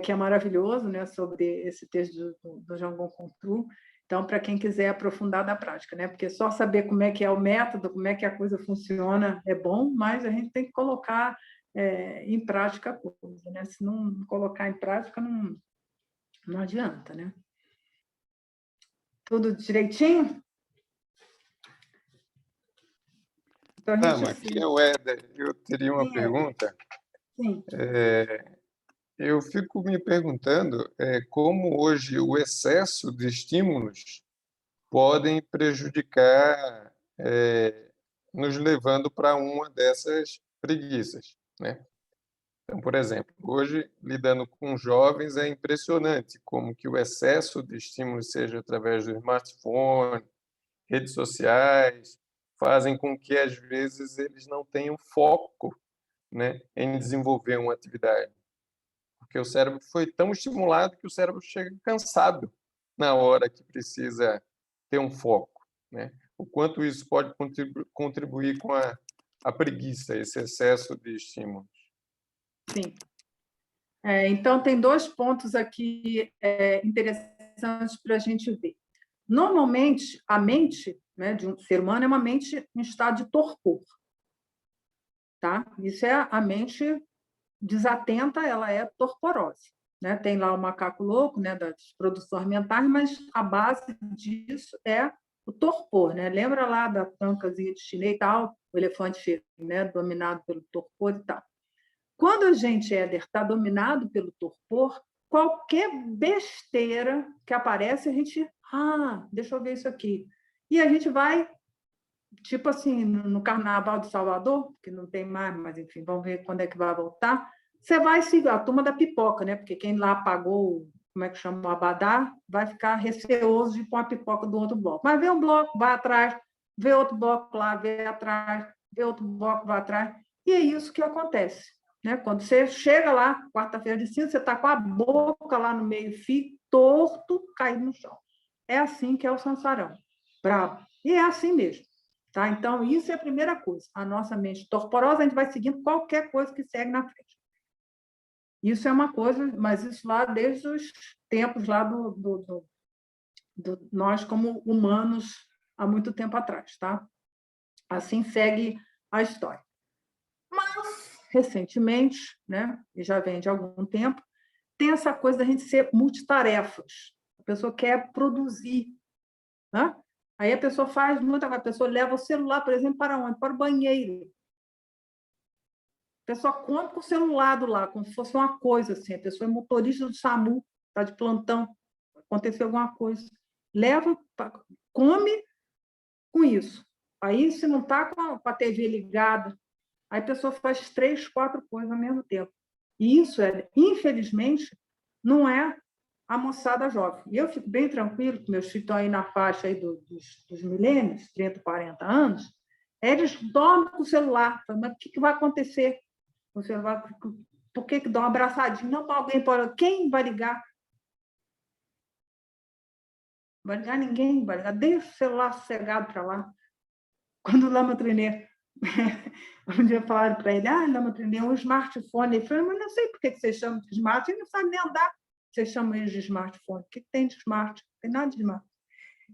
Speaker 1: que é maravilhoso, né, sobre esse texto do Jamgon Kontru. Então, para quem quiser aprofundar da prática, né? Porque só saber como é que é o método, como é que a coisa funciona é bom, mas a gente tem que colocar em prática a coisa, né? Se não colocar em prática, não adianta, né? Tudo direitinho? Então,
Speaker 6: aqui é o Éder. Eu teria uma pergunta.
Speaker 1: Sim.
Speaker 6: Eu fico me perguntando como hoje o excesso de estímulos podem prejudicar, nos levando para uma dessas preguiças, né? Então, por exemplo, hoje, lidando com jovens, é impressionante como que o excesso de estímulos, seja através do smartphone, redes sociais, fazem com que, às vezes, eles não tenham foco, né, em desenvolver uma atividade. Porque o cérebro foi tão estimulado que o cérebro chega cansado na hora que precisa ter um foco, né? O quanto isso pode contribuir com a preguiça, esse excesso de estímulos.
Speaker 1: Sim. Então, tem 2 pontos aqui interessantes para a gente ver. Normalmente, a mente, né, de um ser humano é uma mente em estado de torpor. Tá? Isso é a mente desatenta, ela é torporosa. Né? Tem lá o macaco louco, né, das produções mentais, mas a base disso é o torpor, né? Lembra lá da tancazinha de chinês e tal, o elefante, né, dominado pelo torpor e tal. Quando a gente, Éder, está dominado pelo torpor, qualquer besteira que aparece, a gente, deixa eu ver isso aqui. E a gente vai, tipo assim, no Carnaval de Salvador, que não tem mais, mas enfim, vamos ver quando é que vai voltar. Você vai seguir a turma da pipoca, né? Porque quem lá pagou, como é que chama, o abadá, vai ficar receoso de pôr a pipoca do outro bloco. Mas vê um bloco, vai atrás, vê outro bloco lá, vê atrás, vê outro bloco, vai atrás. E é isso que acontece, né? Quando você chega lá, quarta-feira de cinza, você está com a boca lá no meio-fio, torto, caído no chão. É assim que é o Sansarão. Bravo. E é assim mesmo. Tá? Então, isso é a primeira coisa. A nossa mente torporosa, a gente vai seguindo qualquer coisa que segue na frente. Isso é uma coisa, mas isso lá desde os tempos lá do nós como humanos há muito tempo atrás, tá? Assim segue a história. Mas, recentemente, né, e já vem de algum tempo, tem essa coisa da gente ser multitarefas. A pessoa quer produzir, né? Aí a pessoa faz muita coisa, a pessoa leva o celular, por exemplo, para onde? Para o banheiro. A pessoa come com o celular do lado, como se fosse uma coisa assim. A pessoa é motorista do SAMU, está de plantão, aconteceu alguma coisa. Leva, come com isso. Aí, se não está com a TV ligada, aí a pessoa faz 3, 4 coisas ao mesmo tempo. E isso, infelizmente, não é a moçada jovem. E eu fico bem tranquilo, que meus filhos estão aí na faixa aí dos milênios, 30, 40 anos, eles dormem com o celular. Mas o que vai acontecer? O celular, por que dá uma abraçadinha? Não, alguém pode. Quem vai ligar? Vai ligar ninguém, vai ligar. Deixa o celular sossegado para lá. Quando o Lama Trinê, um dia falaram para ele, Lama Trinê, um smartphone. Ele falou, mas não sei por que vocês chamam de smart, ele não sabe nem andar. Vocês chamam ele de smartphone. O que tem de smart? Não tem nada de smart.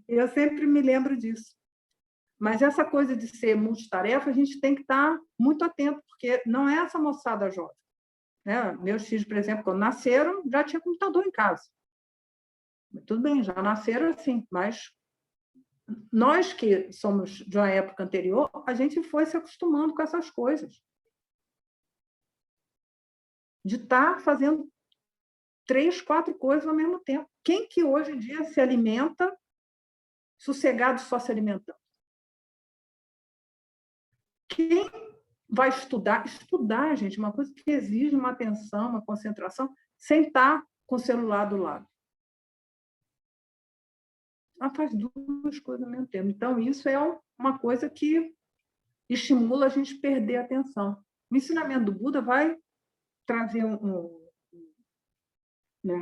Speaker 1: Eu sempre me lembro disso. Mas essa coisa de ser multitarefa, a gente tem que estar muito atento, porque não é essa moçada jovem. Né? Meus filhos, por exemplo, quando nasceram, já tinha computador em casa. Tudo bem, já nasceram assim, mas nós que somos de uma época anterior, a gente foi se acostumando com essas coisas. De estar fazendo 3, 4 coisas ao mesmo tempo. Quem que hoje em dia se alimenta sossegado só se alimentando? Quem vai estudar? Estudar, gente, uma coisa que exige uma atenção, uma concentração, sem estar com o celular do lado. Ela faz 2 coisas ao mesmo tempo. Então, isso é uma coisa que estimula a gente perder a atenção. O ensinamento do Buda vai trazer a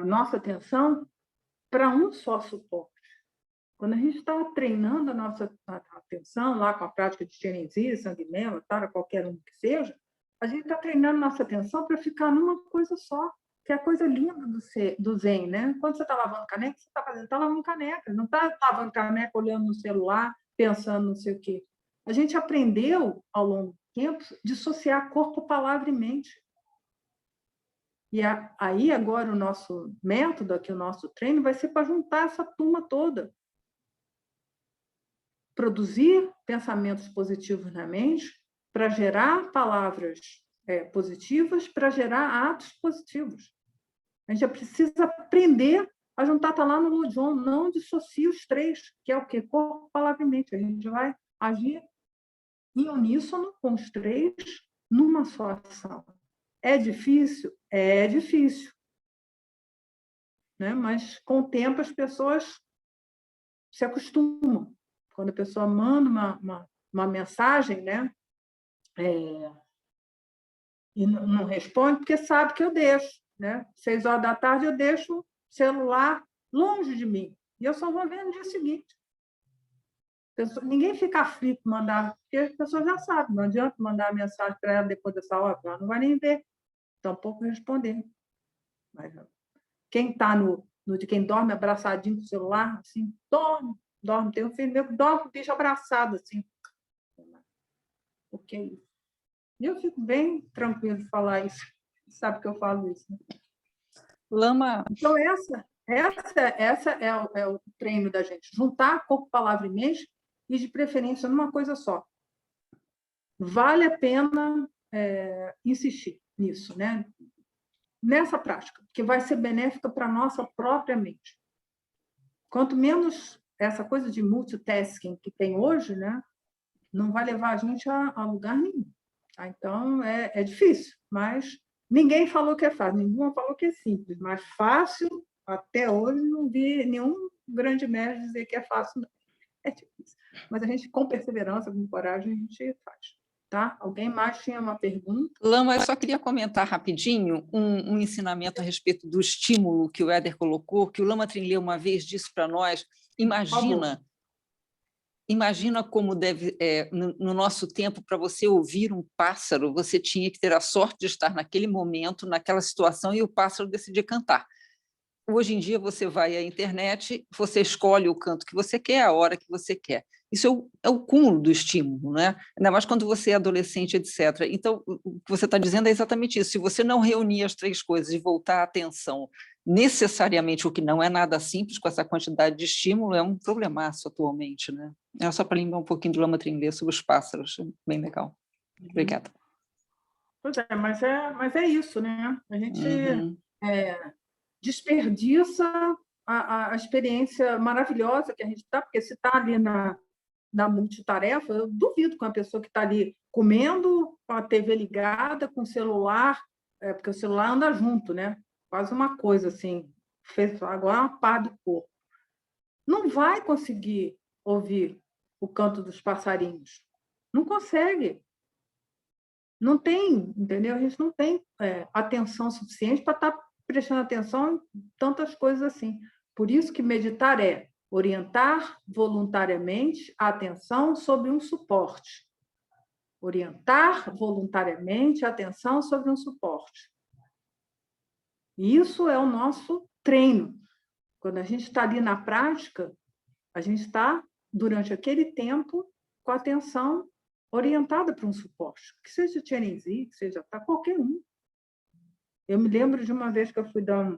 Speaker 1: nossa atenção para um só suporte. Quando a gente está treinando a nossa atenção lá com a prática de Shirin-zi, Sanghi-Lema, qualquer um que seja, a gente está treinando nossa atenção para ficar numa coisa só, que é a coisa linda do Zen, né? Quando você está lavando caneca, o que você está fazendo? Está lavando caneca, não está lavando caneca olhando no celular, pensando não sei o quê. A gente aprendeu, ao longo do tempo, dissociar corpo, palavra e mente. E aí, agora, o nosso método, aqui, o nosso treino, vai ser para juntar essa turma toda. Produzir pensamentos positivos na mente para gerar palavras positivas, para gerar atos positivos. A gente já precisa aprender a juntar, está lá no Lujon, não dissocia os 3, que é o quê? Corpo, palavra e mente. A gente vai agir em uníssono com os 3 numa só ação. É difícil? É difícil. Né? Mas, com o tempo, as pessoas se acostumam. Quando a pessoa manda uma mensagem, né? E não responde, porque sabe que eu deixo. Né? 6 horas da tarde, eu deixo o celular longe de mim. E eu só vou ver no dia seguinte. Ninguém fica aflito mandar, porque as pessoas já sabem. Não adianta mandar mensagem para ela depois dessa hora, ela não vai nem ver. Tampouco responder. Mas quem está quem dorme abraçadinho com o celular, assim, dorme. Tem um filho meu que dorme com o bicho abraçado, assim. Por que isso? E eu fico bem tranquilo de falar isso. Sabe que eu falo isso, né?
Speaker 4: Lama.
Speaker 1: Então, essa é treino da gente, juntar corpo, palavra e mente, e de preferência numa coisa só. Vale a pena insistir nisso, né? Nessa prática, que vai ser benéfica para a nossa própria mente. Quanto menos essa coisa de multitasking que tem hoje, né, não vai levar a gente a lugar nenhum. Tá? Então, é difícil, mas ninguém falou que é fácil, ninguém falou que é simples, mas fácil, até hoje, não vi nenhum grande mestre dizer que é fácil, não. É difícil. Mas a gente, com perseverança, com coragem, a gente faz. Tá? Alguém mais tinha uma pergunta?
Speaker 4: Lama, eu só queria comentar rapidinho um ensinamento a respeito do estímulo que o Éder colocou, que o Lama Trinley uma vez disse para nós. Imagina como deve, no nosso tempo, para você ouvir um pássaro, você tinha que ter a sorte de estar naquele momento, naquela situação, e o pássaro decidir cantar. Hoje em dia, você vai à internet, você escolhe o canto que você quer, a hora que você quer. Isso é o cúmulo do estímulo, né? Ainda mais quando você é adolescente, etc. Então, o que você está dizendo é exatamente isso. Se você não reunir as três coisas e voltar a atenção necessariamente, o que não é nada simples com essa quantidade de estímulo, é um problemaço atualmente, né? É só para lembrar um pouquinho do Lama Trinley sobre os pássaros. Bem legal. Obrigada.
Speaker 1: Pois é, mas é isso, né? A gente desperdiça a experiência maravilhosa que a gente está, porque se está ali na multitarefa, eu duvido que uma pessoa que está ali comendo, com a TV ligada, com o celular, porque o celular anda junto, né? Quase uma coisa assim, fez agora uma pá do corpo. Não vai conseguir ouvir o canto dos passarinhos. Não consegue. Não tem, entendeu? A gente não tem atenção suficiente para estar prestando atenção em tantas coisas assim. Por isso que meditar é orientar voluntariamente a atenção sobre um suporte. Orientar voluntariamente a atenção sobre um suporte. Isso é o nosso treino. Quando a gente está ali na prática, a gente está, durante aquele tempo, com a atenção orientada para um suporte, que seja Tianenzi, que seja qualquer um. Eu me lembro de uma vez que eu fui dar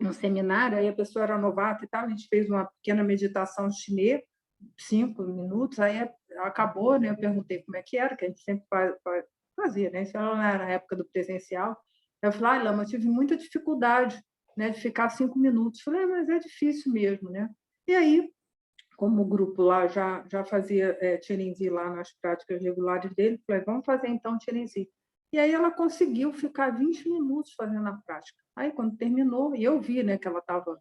Speaker 1: um seminário, aí a pessoa era novata e tal, a gente fez uma pequena meditação chinesa, 5 minutos, aí acabou, né? Eu perguntei como é que era, que a gente sempre fazia, né? Isso era na época do presencial. Eu falei, Lama, eu tive muita dificuldade, né, de ficar 5 minutos. Eu falei, mas é difícil mesmo, né? E aí, como o grupo lá já fazia Tianenzi lá nas práticas regulares dele, falei, vamos fazer então Tianenzi. E aí ela conseguiu ficar 20 minutos fazendo a prática. Aí, quando terminou, e eu vi, né, que ela estava...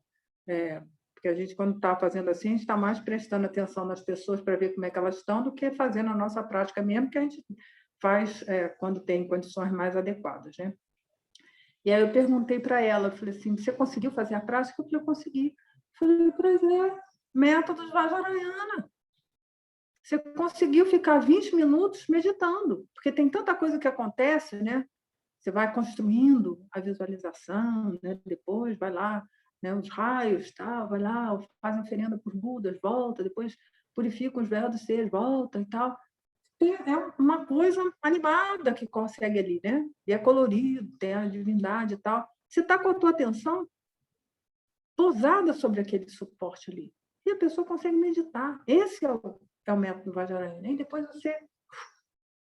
Speaker 1: porque a gente, quando está fazendo assim, a gente está mais prestando atenção nas pessoas para ver como é que elas estão do que fazendo a nossa prática mesmo, que a gente faz quando tem condições mais adequadas, né? E aí eu perguntei para ela, falei assim, você conseguiu fazer a prática? Eu falei, eu consegui. Eu falei, pois é, métodos Vajrayana. Você conseguiu ficar 20 minutos meditando, porque tem tanta coisa que acontece, né? Você vai construindo a visualização, né? Depois vai lá, né? Os raios, tal, vai lá, faz oferenda por Budas, volta, depois purifica os véus dos seres, volta e tal. É uma coisa animada que consegue ali, né? E é colorido, tem a divindade e tal. Você está com a tua atenção pousada sobre aquele suporte ali. E a pessoa consegue meditar. Esse é o método Vajrayana. E depois você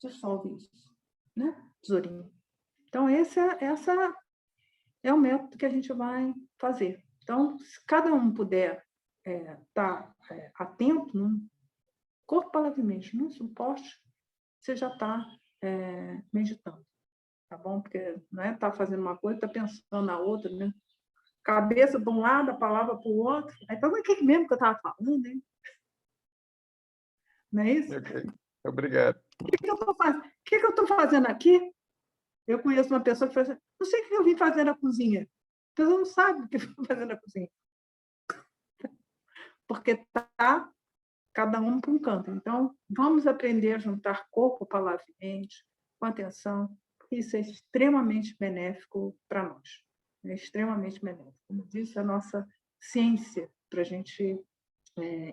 Speaker 1: dissolve isso, né? Tesourinho. Então, esse é o método que a gente vai fazer. Então, se cada um puder estar atento, corpo, palavra e mente, no suporte, você já está meditando, tá bom? Porque não é estar fazendo uma coisa, está pensando na outra, né? Cabeça de um lado, a palavra para o outro. Então, o que mesmo que eu estava falando, hein? Não é isso?
Speaker 6: Ok, obrigado.
Speaker 1: O que eu estou fazendo aqui? Eu conheço uma pessoa que fala assim, não sei o que eu vim fazer na cozinha. A pessoa não sabe o que eu vim fazer na cozinha. Porque está cada um para um canto. Então, vamos aprender a juntar corpo, palavra e mente, com atenção. Isso é extremamente benéfico para nós. É extremamente benéfico. Como disse, a nossa ciência para a gente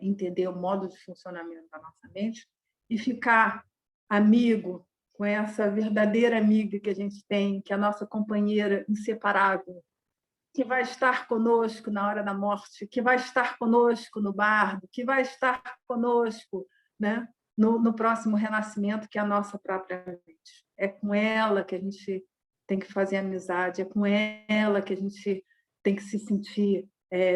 Speaker 1: entender o modo de funcionamento da nossa mente e ficar amigo com essa verdadeira amiga que a gente tem, que é a nossa companheira inseparável, que vai estar conosco na hora da morte, que vai estar conosco no bardo, que vai estar conosco, né, no próximo renascimento, que é a nossa própria mente. É com ela que a gente tem que fazer amizade, é com ela que a gente tem que se sentir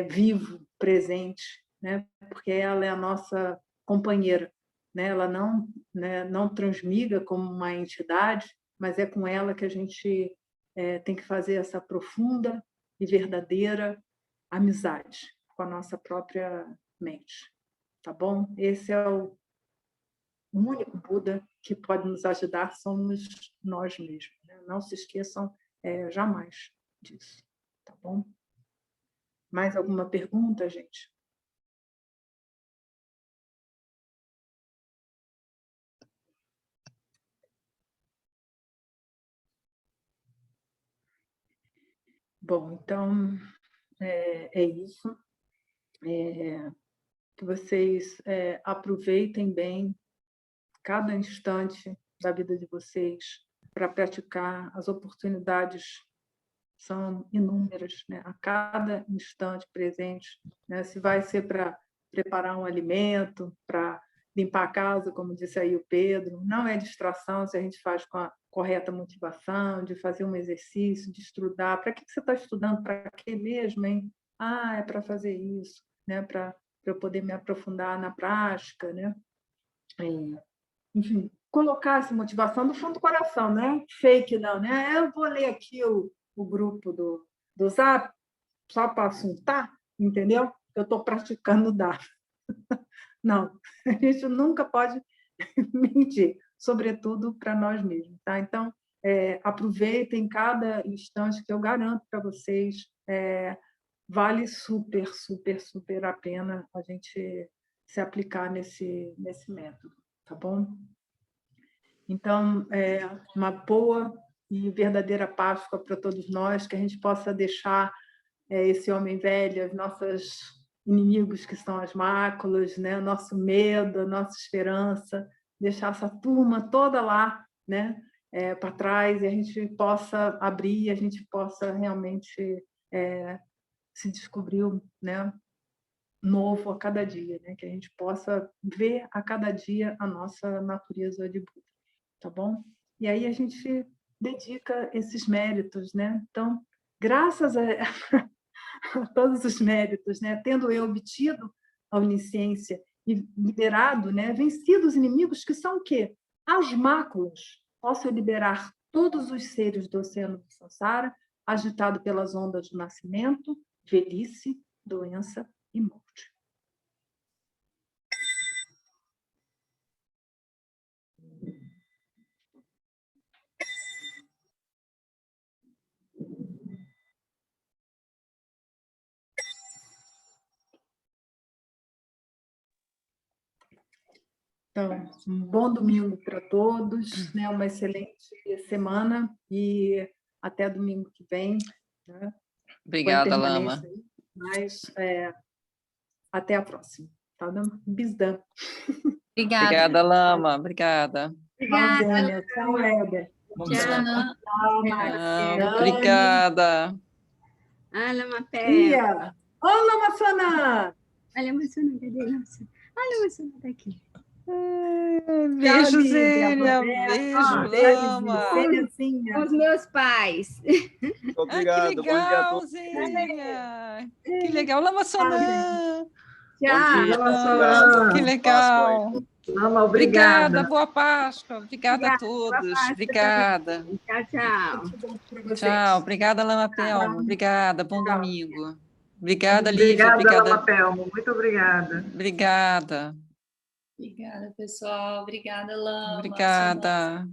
Speaker 1: vivo, presente, né, porque ela é a nossa companheira, né, ela não transmiga como uma entidade, mas é com ela que a gente tem que fazer essa profunda e verdadeira amizade com a nossa própria mente, tá bom? Esse é o único Buda que pode nos ajudar, somos nós mesmos, né? Não se esqueçam jamais disso, tá bom? Mais alguma pergunta, gente? Bom, então é isso. Que vocês aproveitem bem cada instante da vida de vocês para praticar. As oportunidades são inúmeras, né? A cada instante presente, né? Se vai ser para preparar um alimento, para limpar a casa, como disse aí o Pedro, não é distração se a gente faz com a correta motivação, de fazer um exercício, de estudar. Para que você está estudando? Para quê mesmo, hein? É para fazer isso, né? Para eu poder me aprofundar na prática, né? Enfim, colocar essa motivação do fundo do coração, né? Fake não, né? Eu vou ler aqui o grupo do Zap só para assuntar, entendeu? Eu estou praticando dar. Não, a gente nunca pode mentir, sobretudo para nós mesmos, tá? Então, aproveitem cada instante que eu garanto para vocês, vale super, super, super a pena a gente se aplicar nesse método, tá bom? Então, uma boa e verdadeira Páscoa para todos nós, que a gente possa deixar esse homem velho, os nossos inimigos que são as máculas, né? O nosso medo, a nossa esperança, deixar essa turma toda lá, né? Para trás, e a gente possa abrir, a gente possa realmente se descobrir, né? Novo a cada dia, né? Que a gente possa ver a cada dia a nossa natureza de Buda, tá bom? E aí a gente dedica esses méritos, né? Então, graças a todos os méritos, né? Tendo eu obtido a onisciência e liberado, né? Vencido os inimigos, que são o quê? As máculas. Posso liberar todos os seres do oceano do Sansara, agitado pelas ondas do nascimento, velhice, doença e morte. Então, um bom domingo para todos, né? Uma excelente semana e até domingo que vem. Né?
Speaker 4: Obrigada, Lama.
Speaker 1: Mas até a próxima. Tá dando bisdã.
Speaker 4: Obrigada, Lama. Obrigada.
Speaker 5: Obrigada.
Speaker 1: Tchau, Éder.
Speaker 4: Obrigada.
Speaker 5: Lama Pé.
Speaker 1: Tia! Olá, Maçana!
Speaker 5: Olha a Maçana, cadê a Maçana? Olha a Maçana, está aqui.
Speaker 4: Beijo, Zélia. Beijo, Lama.
Speaker 5: Os meus pais.
Speaker 7: Obrigado.
Speaker 4: Que legal, Zélia. Que legal. Lama Sonã.
Speaker 1: Tchau.
Speaker 4: Que legal.
Speaker 8: Lama, obrigada.
Speaker 4: Boa Páscoa. Obrigada a todos. Obrigada.
Speaker 5: Tchau.
Speaker 4: Tchau. Obrigada, Lama Pelmo. Obrigada. Bom domingo. Obrigada, Lívia.
Speaker 8: Obrigada, Lama Pelmo. Muito obrigada.
Speaker 4: Obrigada.
Speaker 9: Obrigada, pessoal. Obrigada, Lama.
Speaker 4: Obrigada.